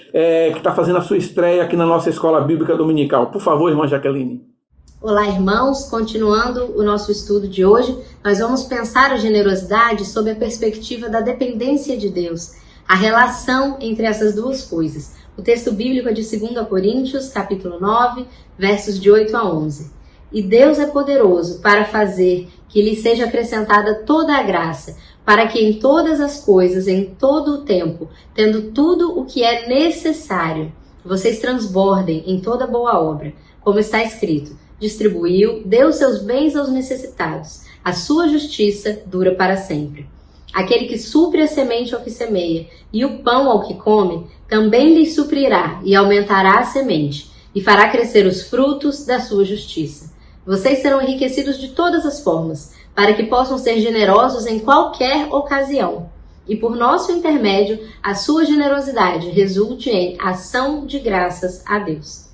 que está fazendo a sua estreia aqui na nossa escola bíblica dominical. Por favor, irmã Jaqueline. Olá, irmãos. Continuando o nosso estudo de hoje, nós vamos pensar a generosidade sob a perspectiva da dependência de Deus, a relação entre essas duas coisas. O texto bíblico é de 2 Coríntios, capítulo 9, versos de 8 a 11. E Deus é poderoso para fazer que lhe seja acrescentada toda a graça, para que em todas as coisas, em todo o tempo, tendo tudo o que é necessário, vocês transbordem em toda boa obra, como está escrito: distribuiu, deu seus bens aos necessitados, a sua justiça dura para sempre. Aquele que supre a semente ao que semeia e o pão ao que come, também lhe suprirá e aumentará a semente, e fará crescer os frutos da sua justiça. Vocês serão enriquecidos de todas as formas, para que possam ser generosos em qualquer ocasião. E por nosso intermédio, a sua generosidade resulte em ação de graças a Deus.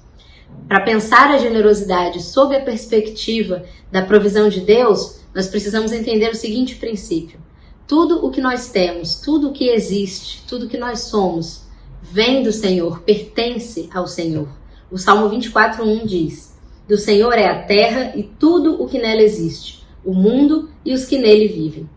Para pensar a generosidade sob a perspectiva da provisão de Deus, nós precisamos entender o seguinte princípio: tudo o que nós temos, tudo o que existe, tudo o que nós somos, vem do Senhor, pertence ao Senhor. O Salmo 24:1 diz: do Senhor é a terra e tudo o que nela existe, o mundo e os que nele vivem.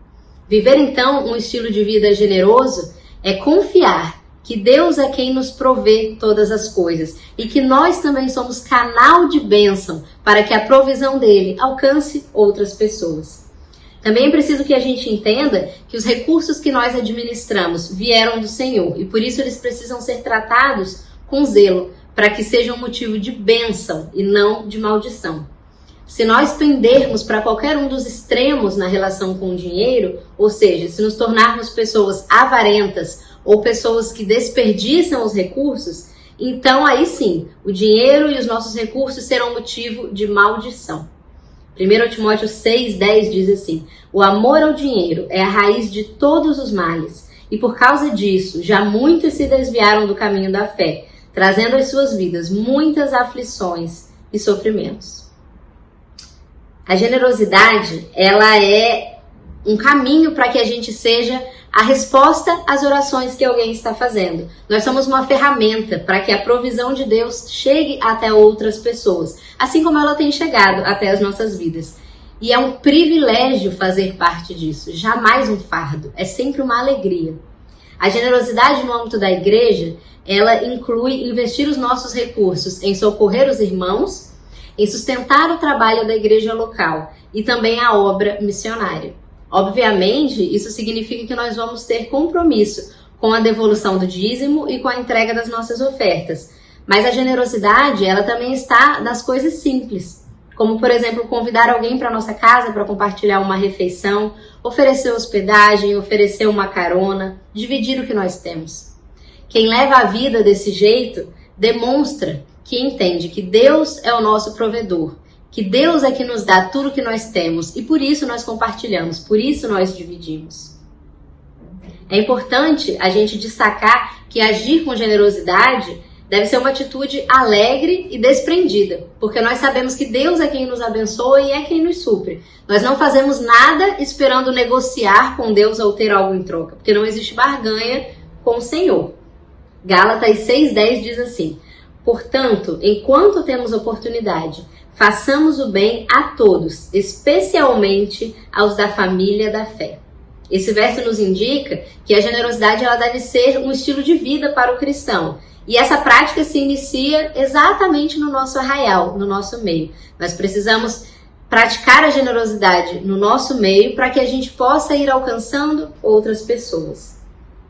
Viver então um estilo de vida generoso é confiar que Deus é quem nos provê todas as coisas e que nós também somos canal de bênção para que a provisão dele alcance outras pessoas. Também é preciso que a gente entenda que os recursos que nós administramos vieram do Senhor e por isso eles precisam ser tratados com zelo, para que sejam motivo de bênção e não de maldição. Se nós pendermos para qualquer um dos extremos na relação com o dinheiro, ou seja, se nos tornarmos pessoas avarentas ou pessoas que desperdiçam os recursos, então aí sim, o dinheiro e os nossos recursos serão motivo de maldição. 1 Timóteo 6,10 diz assim: o amor ao dinheiro é a raiz de todos os males, e por causa disso já muitos se desviaram do caminho da fé, trazendo às suas vidas muitas aflições e sofrimentos. A generosidade, ela é um caminho para que a gente seja a resposta às orações que alguém está fazendo. Nós somos uma ferramenta para que a provisão de Deus chegue até outras pessoas, assim como ela tem chegado até as nossas vidas. E é um privilégio fazer parte disso, jamais um fardo, é sempre uma alegria. A generosidade no âmbito da igreja, ela inclui investir os nossos recursos em socorrer os irmãos, em sustentar o trabalho da igreja local e também a obra missionária. Obviamente, isso significa que nós vamos ter compromisso com a devolução do dízimo e com a entrega das nossas ofertas. Mas a generosidade, ela também está nas coisas simples, como, por exemplo, convidar alguém para nossa casa para compartilhar uma refeição, oferecer hospedagem, oferecer uma carona, dividir o que nós temos. Quem leva a vida desse jeito demonstra que entende que Deus é o nosso provedor, que Deus é que nos dá tudo o que nós temos e por isso nós compartilhamos, por isso nós dividimos. É importante a gente destacar que agir com generosidade deve ser uma atitude alegre e desprendida, porque nós sabemos que Deus é quem nos abençoa e é quem nos supre. Nós não fazemos nada esperando negociar com Deus ou ter algo em troca, porque não existe barganha com o Senhor. Gálatas 6,10 diz assim: portanto, enquanto temos oportunidade, façamos o bem a todos, especialmente aos da família da fé. Esse verso nos indica que a generosidade ela deve ser um estilo de vida para o cristão. E essa prática se inicia exatamente no nosso arraial, no nosso meio. Nós precisamos praticar a generosidade no nosso meio para que a gente possa ir alcançando outras pessoas.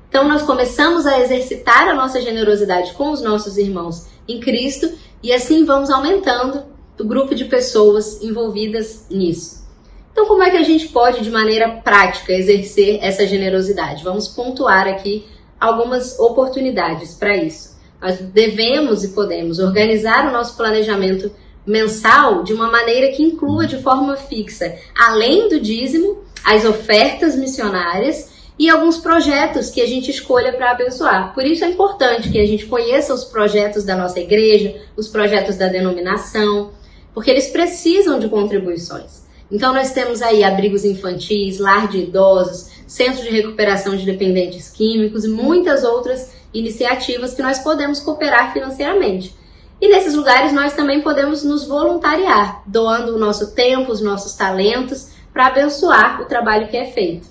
Então nós começamos a exercitar a nossa generosidade com os nossos irmãos em Cristo e assim vamos aumentando o grupo de pessoas envolvidas nisso. Então como é que a gente pode, de maneira prática, exercer essa generosidade? Vamos pontuar aqui algumas oportunidades para isso. Nós devemos e podemos organizar o nosso planejamento mensal de uma maneira que inclua de forma fixa, além do dízimo, as ofertas missionárias e alguns projetos que a gente escolha para abençoar. Por isso é importante que a gente conheça os projetos da nossa igreja, os projetos da denominação, porque eles precisam de contribuições. Então nós temos aí abrigos infantis, lar de idosos, centro de recuperação de dependentes químicos e muitas outras iniciativas que nós podemos cooperar financeiramente. E nesses lugares nós também podemos nos voluntariar, doando o nosso tempo, os nossos talentos, para abençoar o trabalho que é feito.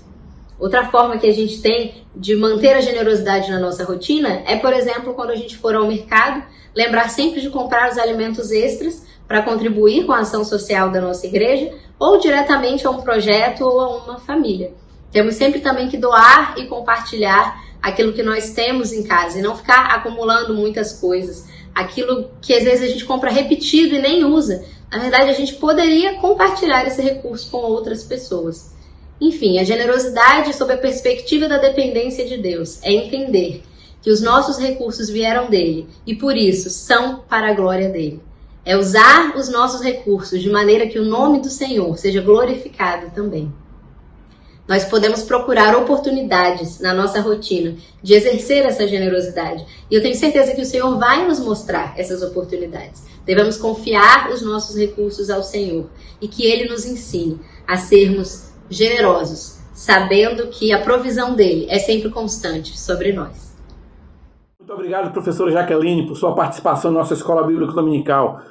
Outra forma que a gente tem de manter a generosidade na nossa rotina é, por exemplo, quando a gente for ao mercado, lembrar sempre de comprar os alimentos extras para contribuir com a ação social da nossa igreja ou diretamente a um projeto ou a uma família. Temos sempre também que doar e compartilhar aquilo que nós temos em casa e não ficar acumulando muitas coisas. Aquilo que às vezes a gente compra repetido e nem usa. Na verdade, a gente poderia compartilhar esse recurso com outras pessoas. Enfim, a generosidade sob a perspectiva da dependência de Deus é entender que os nossos recursos vieram dele e por isso são para a glória dele. É usar os nossos recursos de maneira que o nome do Senhor seja glorificado também. Nós podemos procurar oportunidades na nossa rotina de exercer essa generosidade. E eu tenho certeza que o Senhor vai nos mostrar essas oportunidades. Devemos confiar os nossos recursos ao Senhor e que Ele nos ensine a sermos generosos, sabendo que a provisão dele é sempre constante sobre nós. Muito obrigado, professora Jaqueline, por sua participação na nossa Escola Bíblica Dominical.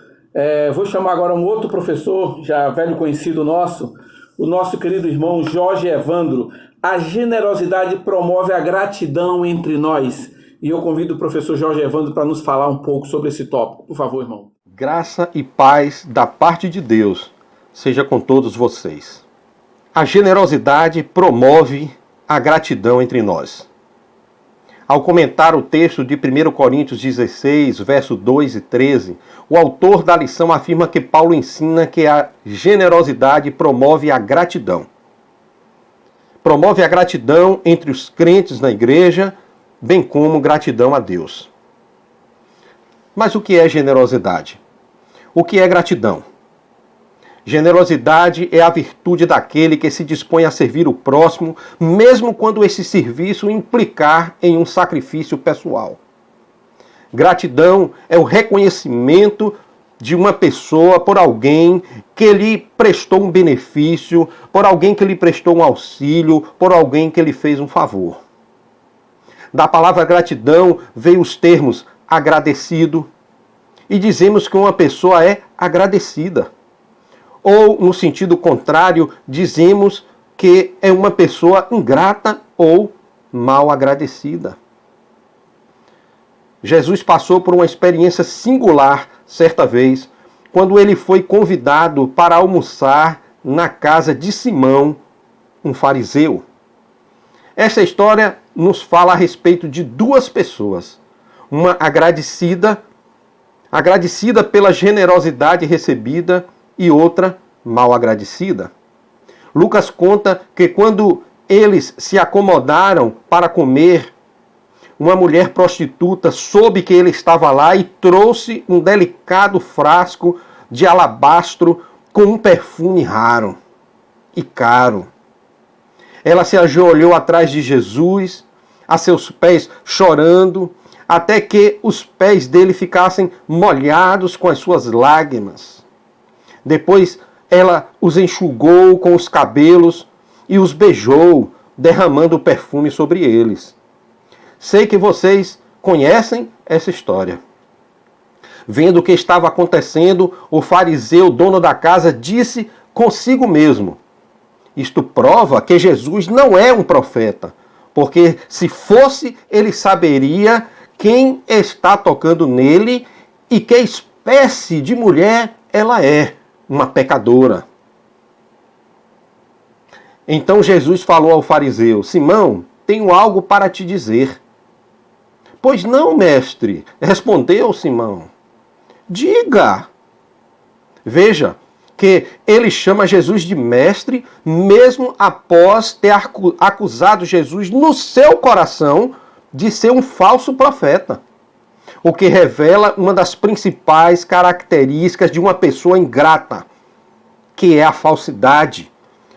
Vou chamar agora um outro professor, já velho conhecido nosso, o nosso querido irmão Jorge Evandro. A generosidade promove a gratidão entre nós. E eu convido o professor Jorge Evandro para nos falar um pouco sobre esse tópico. Por favor, irmão. Graça e paz da parte de Deus seja com todos vocês. A generosidade promove a gratidão entre nós. Ao comentar o texto de 1 Coríntios 16, verso 2 e 13, o autor da lição afirma que Paulo ensina que a generosidade promove a gratidão. Promove a gratidão entre os crentes na igreja, bem como gratidão a Deus. Mas o que é generosidade? O que é gratidão? Generosidade é a virtude daquele que se dispõe a servir o próximo, mesmo quando esse serviço implicar em um sacrifício pessoal. Gratidão é o reconhecimento de uma pessoa por alguém que lhe prestou um benefício, por alguém que lhe prestou um auxílio, por alguém que lhe fez um favor. Da palavra gratidão veio os termos agradecido, e dizemos que uma pessoa é agradecida. Ou, no sentido contrário, dizemos que é uma pessoa ingrata ou mal agradecida. Jesus passou por uma experiência singular certa vez, quando ele foi convidado para almoçar na casa de Simão, um fariseu. Esta história nos fala a respeito de duas pessoas. Uma agradecida pela generosidade recebida, e outra mal agradecida. Lucas conta que quando eles se acomodaram para comer, uma mulher prostituta soube que ele estava lá e trouxe um delicado frasco de alabastro com um perfume raro e caro. Ela se ajoelhou atrás de Jesus, a seus pés chorando, até que os pés dele ficassem molhados com as suas lágrimas. Depois ela os enxugou com os cabelos e os beijou, derramando o perfume sobre eles. Sei que vocês conhecem essa história. Vendo o que estava acontecendo, o fariseu, dono da casa, disse consigo mesmo: Isto prova que Jesus não é um profeta, porque se fosse, ele saberia quem está tocando nele e que espécie de mulher ela é, uma pecadora. Então Jesus falou ao fariseu: Simão, tenho algo para te dizer. Pois não, mestre, respondeu Simão. Diga. Veja que ele chama Jesus de mestre, mesmo após ter acusado Jesus no seu coração de ser um falso profeta. O que revela uma das principais características de uma pessoa ingrata, que é a falsidade.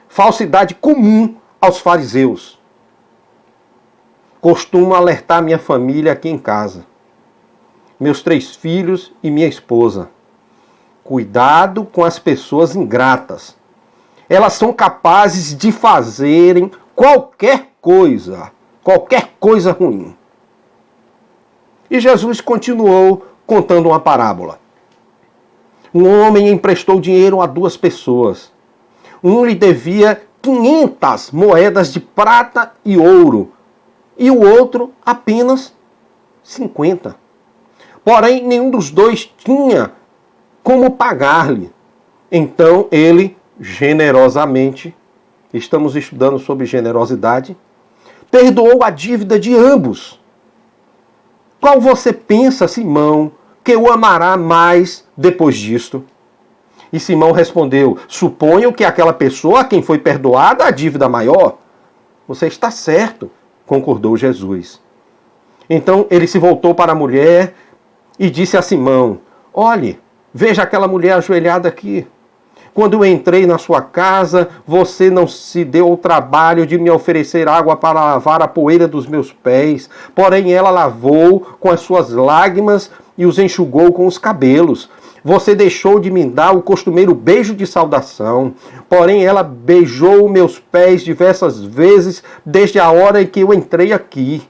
Falsidade comum aos fariseus. Costumo alertar minha família aqui em casa, meus 3 filhos e minha esposa. Cuidado com as pessoas ingratas. Elas são capazes de fazerem qualquer coisa ruim. E Jesus continuou contando uma parábola. Um homem emprestou dinheiro a 2 pessoas. Um lhe devia 500 moedas de prata e ouro, e o outro apenas 50. Porém, nenhum dos dois tinha como pagar-lhe. Então ele, generosamente, estamos estudando sobre generosidade, perdoou a dívida de ambos. Qual você pensa, Simão, que o amará mais depois disto? E Simão respondeu: suponho que aquela pessoa a quem foi perdoada a dívida maior. Você está certo, concordou Jesus. Então ele se voltou para a mulher e disse a Simão: olhe, veja aquela mulher ajoelhada aqui. Quando eu entrei na sua casa, você não se deu o trabalho de me oferecer água para lavar a poeira dos meus pés. Porém, ela lavou com as suas lágrimas e os enxugou com os cabelos. Você deixou de me dar o costumeiro beijo de saudação. Porém, ela beijou meus pés diversas vezes desde a hora em que eu entrei aqui.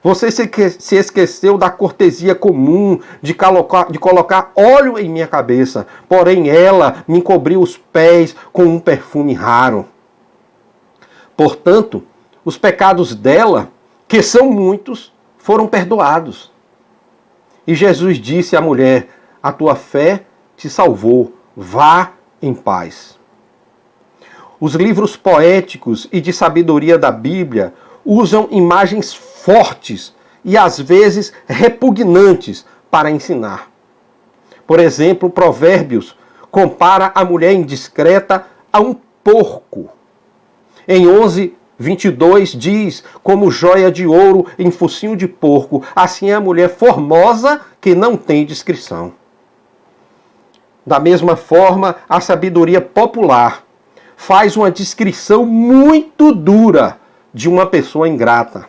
Você se esqueceu da cortesia comum de colocar óleo em minha cabeça. Porém, ela me cobriu os pés com um perfume raro. Portanto, os pecados dela, que são muitos, foram perdoados. E Jesus disse à mulher: a tua fé te salvou, vá em paz. Os livros poéticos e de sabedoria da Bíblia usam imagens fortes e às vezes repugnantes para ensinar. Por exemplo, Provérbios compara a mulher indiscreta a um porco. Em 11:22 diz: como joia de ouro em focinho de porco, assim é a mulher formosa que não tem discrição. Da mesma forma, a sabedoria popular faz uma descrição muito dura de uma pessoa ingrata.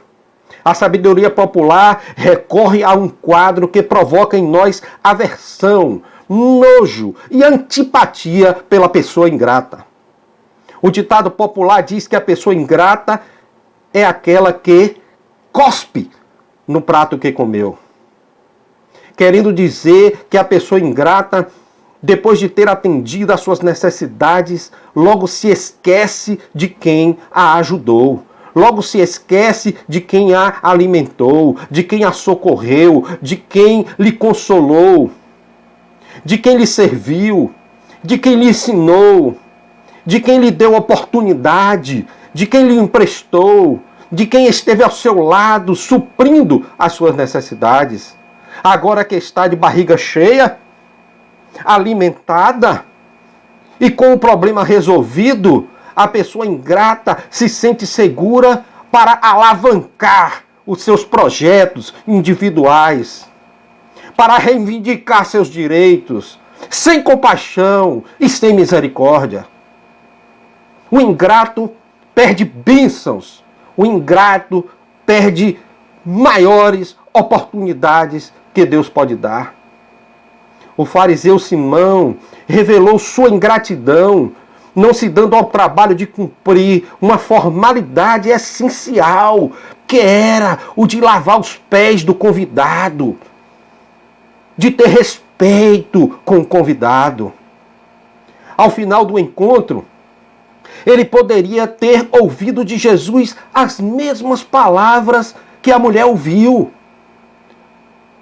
A sabedoria popular recorre a um quadro que provoca em nós aversão, nojo e antipatia pela pessoa ingrata. O ditado popular diz que a pessoa ingrata é aquela que cospe no prato que comeu. Querendo dizer que a pessoa ingrata, depois de ter atendido às suas necessidades, logo se esquece de quem a ajudou. Logo se esquece de quem a alimentou, de quem a socorreu, de quem lhe consolou, de quem lhe serviu, de quem lhe ensinou, de quem lhe deu oportunidade, de quem lhe emprestou, de quem esteve ao seu lado, suprindo as suas necessidades. Agora que está de barriga cheia, alimentada e com o problema resolvido, a pessoa ingrata se sente segura para alavancar os seus projetos individuais, para reivindicar seus direitos, sem compaixão e sem misericórdia. O ingrato perde bênçãos, o ingrato perde maiores oportunidades que Deus pode dar. O fariseu Simão revelou sua ingratidão, não se dando ao trabalho de cumprir uma formalidade essencial, que era o de lavar os pés do convidado, de ter respeito com o convidado. Ao final do encontro, Ele poderia ter ouvido de Jesus as mesmas palavras que a mulher ouviu.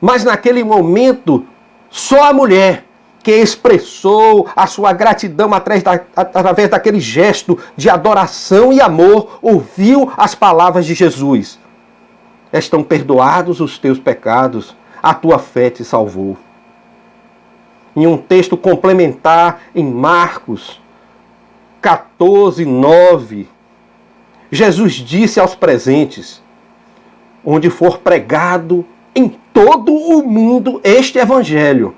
Mas naquele momento, só a mulher que expressou a sua gratidão através daquele gesto de adoração e amor, ouviu as palavras de Jesus. Estão perdoados os teus pecados, a tua fé te salvou. Em um texto complementar em Marcos 14:9, Jesus disse aos presentes: onde for pregado em todo o mundo este evangelho,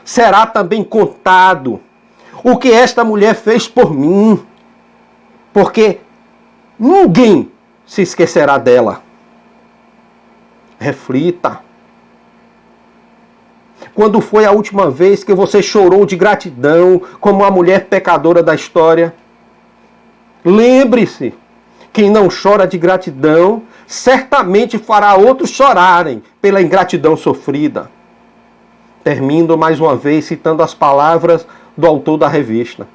será também contado o que esta mulher fez por mim, porque ninguém se esquecerá dela. Reflita. Quando foi a última vez que você chorou de gratidão como a mulher pecadora da história? Lembre-se, quem não chora de gratidão, certamente fará outros chorarem pela ingratidão sofrida. Termino mais uma vez citando as palavras do autor da revista.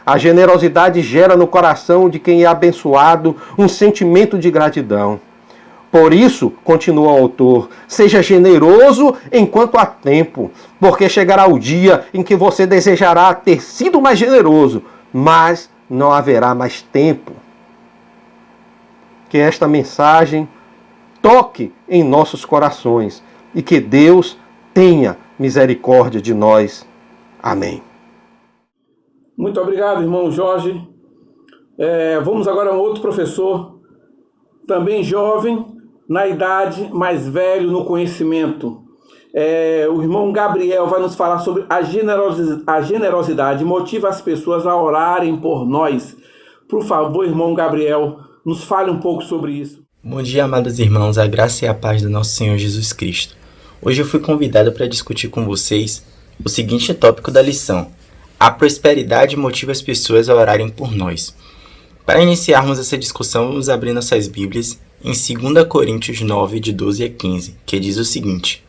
A generosidade gera no coração de quem é abençoado um sentimento de gratidão. Por isso, continua o autor, seja generoso enquanto há tempo, porque chegará o dia em que você desejará ter sido mais generoso, mas não haverá mais tempo. Que esta mensagem toque em nossos corações e que Deus tenha misericórdia de nós. Amém. Muito obrigado, irmão Jorge. Vamos agora a um outro professor, também jovem, na idade, mais velho no conhecimento. O irmão Gabriel vai nos falar sobre a generosidade motiva as pessoas a orarem por nós. Por favor, irmão Gabriel, nos fale um pouco sobre isso. Bom dia, amados irmãos, a graça e a paz do nosso Senhor Jesus Cristo. Hoje eu fui convidado para discutir com vocês o seguinte tópico da lição: a prosperidade motiva as pessoas a orarem por nós. Para iniciarmos essa discussão, vamos abrir nossas Bíblias em 2 Coríntios 9, de 12 a 15, que diz o seguinte: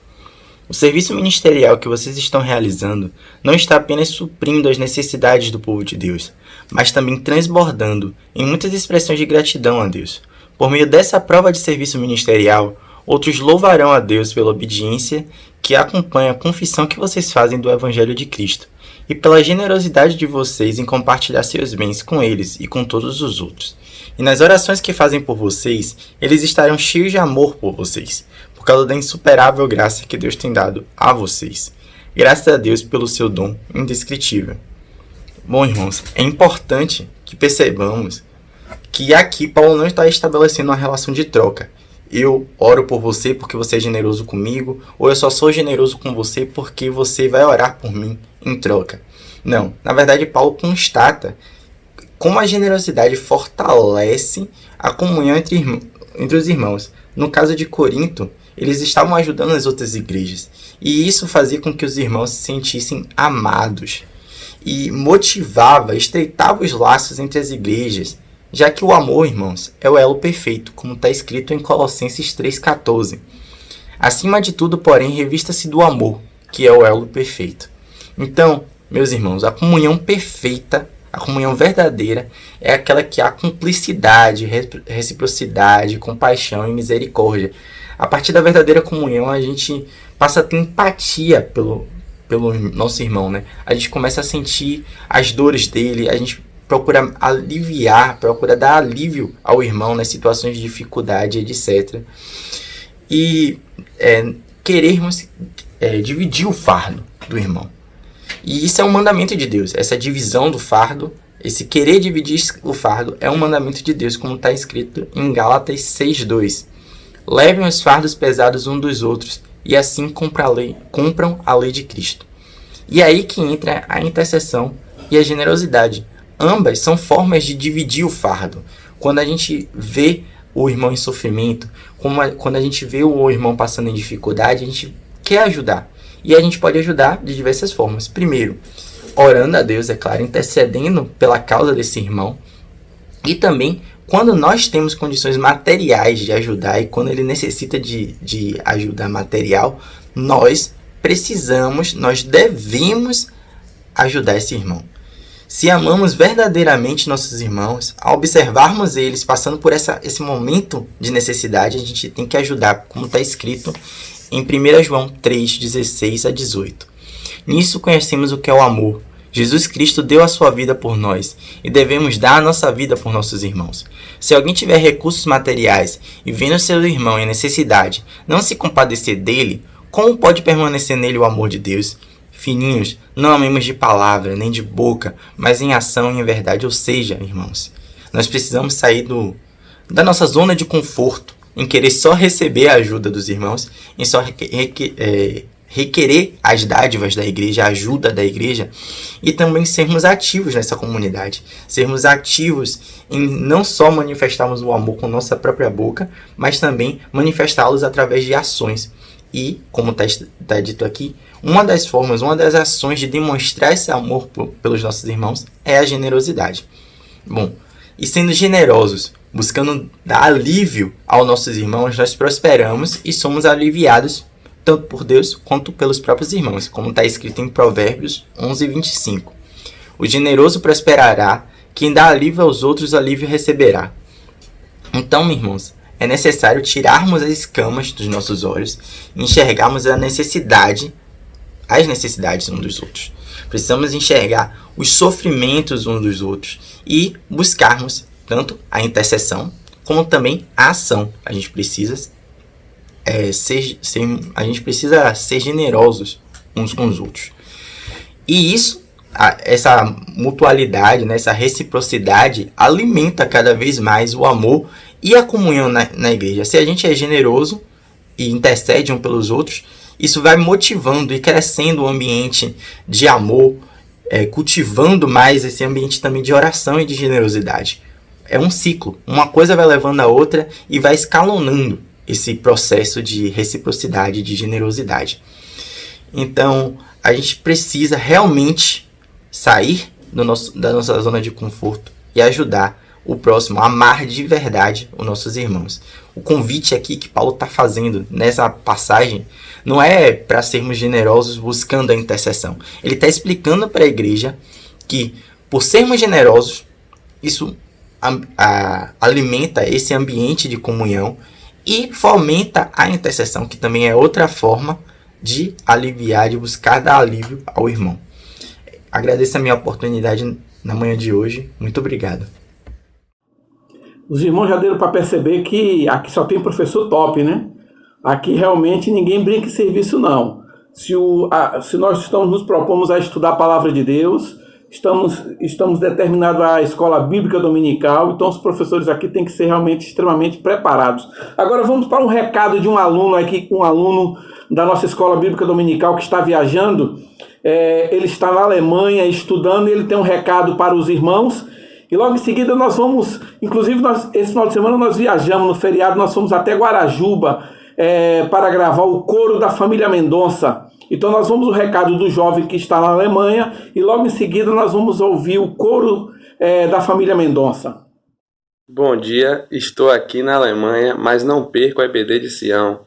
o serviço ministerial que vocês estão realizando não está apenas suprindo as necessidades do povo de Deus, mas também transbordando em muitas expressões de gratidão a Deus. Por meio dessa prova de serviço ministerial, outros louvarão a Deus pela obediência que acompanha a confissão que vocês fazem do Evangelho de Cristo e pela generosidade de vocês em compartilhar seus bens com eles e com todos os outros. E nas orações que fazem por vocês, eles estarão cheios de amor por vocês, por causa da insuperável graça que Deus tem dado a vocês. Graças a Deus pelo seu dom indescritível. Bom, irmãos, é importante que percebamos que aqui Paulo não está estabelecendo uma relação de troca. Eu oro por você porque você é generoso comigo, ou eu só sou generoso com você porque você vai orar por mim em troca. Não, na verdade Paulo constata como a generosidade fortalece a comunhão entre os irmãos. No caso de Corinto, eles estavam ajudando as outras igrejas, e isso fazia com que os irmãos se sentissem amados, e motivava, estreitava os laços entre as igrejas, já que o amor, irmãos, é o elo perfeito, como está escrito em Colossenses 3,14. Acima de tudo, porém, revista-se do amor, que é o elo perfeito. Então, meus irmãos, a comunhão perfeita, a comunhão verdadeira, é aquela que há cumplicidade, reciprocidade, compaixão e misericórdia. A partir da verdadeira comunhão, a gente passa a ter empatia pelo nosso irmão, né? A gente começa a sentir as dores dele, a gente procura aliviar, procura dar alívio ao irmão nas situações de dificuldade, etc. E querermos dividir o fardo do irmão. E isso é um mandamento de Deus, essa divisão do fardo, esse querer dividir o fardo é um mandamento de Deus, como está escrito em Gálatas 6,2. Levem os fardos pesados uns dos outros e assim cumpram a lei de Cristo. E é aí que entra a intercessão e a generosidade. Ambas são formas de dividir o fardo. Quando a gente vê o irmão em sofrimento, quando a gente vê o irmão passando em dificuldade, a gente quer ajudar. E a gente pode ajudar de diversas formas. Primeiro, orando a Deus, é claro, intercedendo pela causa desse irmão. E também, quando nós temos condições materiais de ajudar e quando ele necessita de ajuda material, nós devemos ajudar esse irmão. Se amamos verdadeiramente nossos irmãos, ao observarmos eles passando por esse momento de necessidade, a gente tem que ajudar, como está escrito em 1 João 3, 16 a 18. Nisso conhecemos o que é o amor. Jesus Cristo deu a sua vida por nós e devemos dar a nossa vida por nossos irmãos. Se alguém tiver recursos materiais e vendo seu irmão em necessidade, não se compadecer dele, como pode permanecer nele o amor de Deus? Filhinhos, não amemos de palavra, nem de boca, mas em ação e em verdade. Ou seja, irmãos, nós precisamos sair da nossa zona de conforto, em querer só receber a ajuda dos irmãos, em só requerer as dádivas da igreja, a ajuda da igreja, e também sermos ativos nessa comunidade. Sermos ativos em não só manifestarmos o amor com nossa própria boca, mas também manifestá-los através de ações. E, como está dito aqui, uma das formas, uma das ações de demonstrar esse amor pelos nossos irmãos é a generosidade. Bom, e sendo generosos, buscando dar alívio aos nossos irmãos, nós prosperamos e somos aliviados tanto por Deus quanto pelos próprios irmãos, como está escrito em Provérbios 11, 25. O generoso prosperará, quem dá alívio aos outros, alívio receberá. Então, meus irmãos, é necessário tirarmos as escamas dos nossos olhos e enxergarmos as necessidades uns dos outros. Precisamos enxergar os sofrimentos uns dos outros e buscarmos tanto a intercessão como também a ação. A gente precisa ser generosos uns com os outros. E isso, essa mutualidade, né, essa reciprocidade alimenta cada vez mais o amor e a comunhão na igreja. Se a gente é generoso e intercede um pelos outros, isso vai motivando e crescendo o ambiente de amor, cultivando mais esse ambiente também de oração e de generosidade. É um ciclo, uma coisa vai levando a outra e vai escalonando esse processo de reciprocidade, de generosidade. Então, a gente precisa realmente sair da nossa zona de conforto e ajudar o próximo, amar de verdade os nossos irmãos. O convite aqui que Paulo está fazendo nessa passagem não é para sermos generosos buscando a intercessão. Ele está explicando para a igreja que, por sermos generosos, isso alimenta esse ambiente de comunhão e fomenta a intercessão, que também é outra forma de aliviar, de buscar dar alívio ao irmão. Agradeço a minha oportunidade na manhã de hoje. Muito obrigado. Os irmãos já deram para perceber que aqui só tem professor top, né? Aqui realmente ninguém brinca em serviço, não. Se nós nos propomos a estudar a palavra de Deus, estamos determinados à escola bíblica dominical, então os professores aqui têm que ser realmente extremamente preparados. Agora vamos para um recado de um aluno aqui, um aluno da nossa escola bíblica dominical que está viajando. Ele está na Alemanha estudando e ele tem um recado para os irmãos. E logo em seguida nós vamos, inclusive esse final de semana nós viajamos no feriado, nós fomos até Guarajuba para gravar o coro da família Mendonça. Então nós vamos o recado do jovem que está na Alemanha e logo em seguida nós vamos ouvir o coro da família Mendonça. Bom dia, estou aqui na Alemanha, mas não perco a EBD de Sião.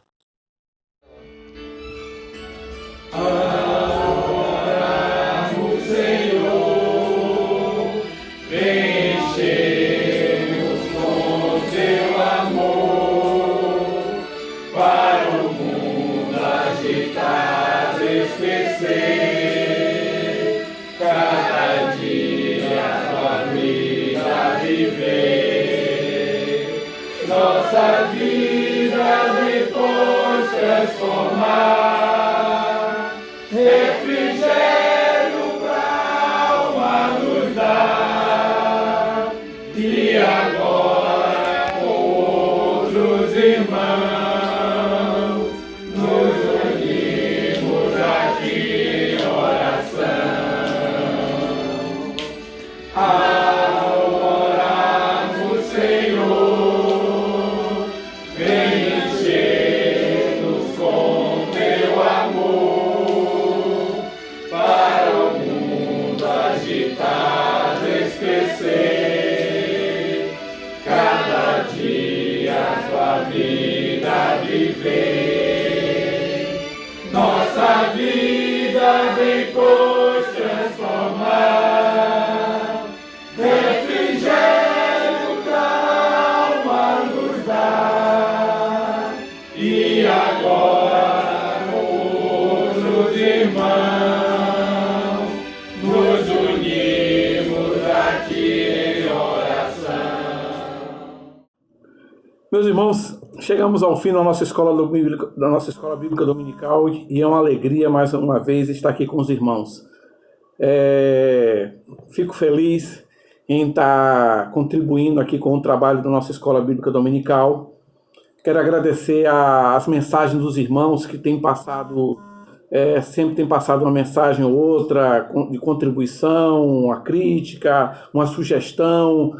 Nossa vida depois transformar, refrigério pra alma nos dá, e agora com outros irmãos nos unimos aqui em oração. Ao orarmos, Senhor, vida viver, nossa vida vem pois transformar. Meus irmãos, chegamos ao fim da nossa escola bíblica dominical e é uma alegria mais uma vez estar aqui com os irmãos. Fico feliz em estar contribuindo aqui com o trabalho da nossa escola bíblica dominical. Quero agradecer as mensagens dos irmãos que têm passado, sempre tem passado uma mensagem ou outra de contribuição, uma crítica, uma sugestão.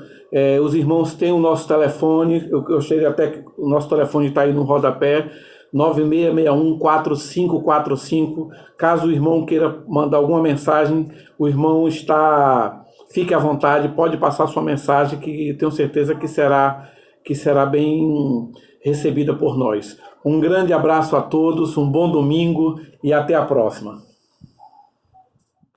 Os irmãos têm o nosso telefone, eu gostaria até que o nosso telefone está aí no rodapé, 9661-4545. Caso o irmão queira mandar alguma mensagem, o irmão fique à vontade, pode passar sua mensagem, que tenho certeza que será bem recebida por nós. Um grande abraço a todos, um bom domingo e até a próxima.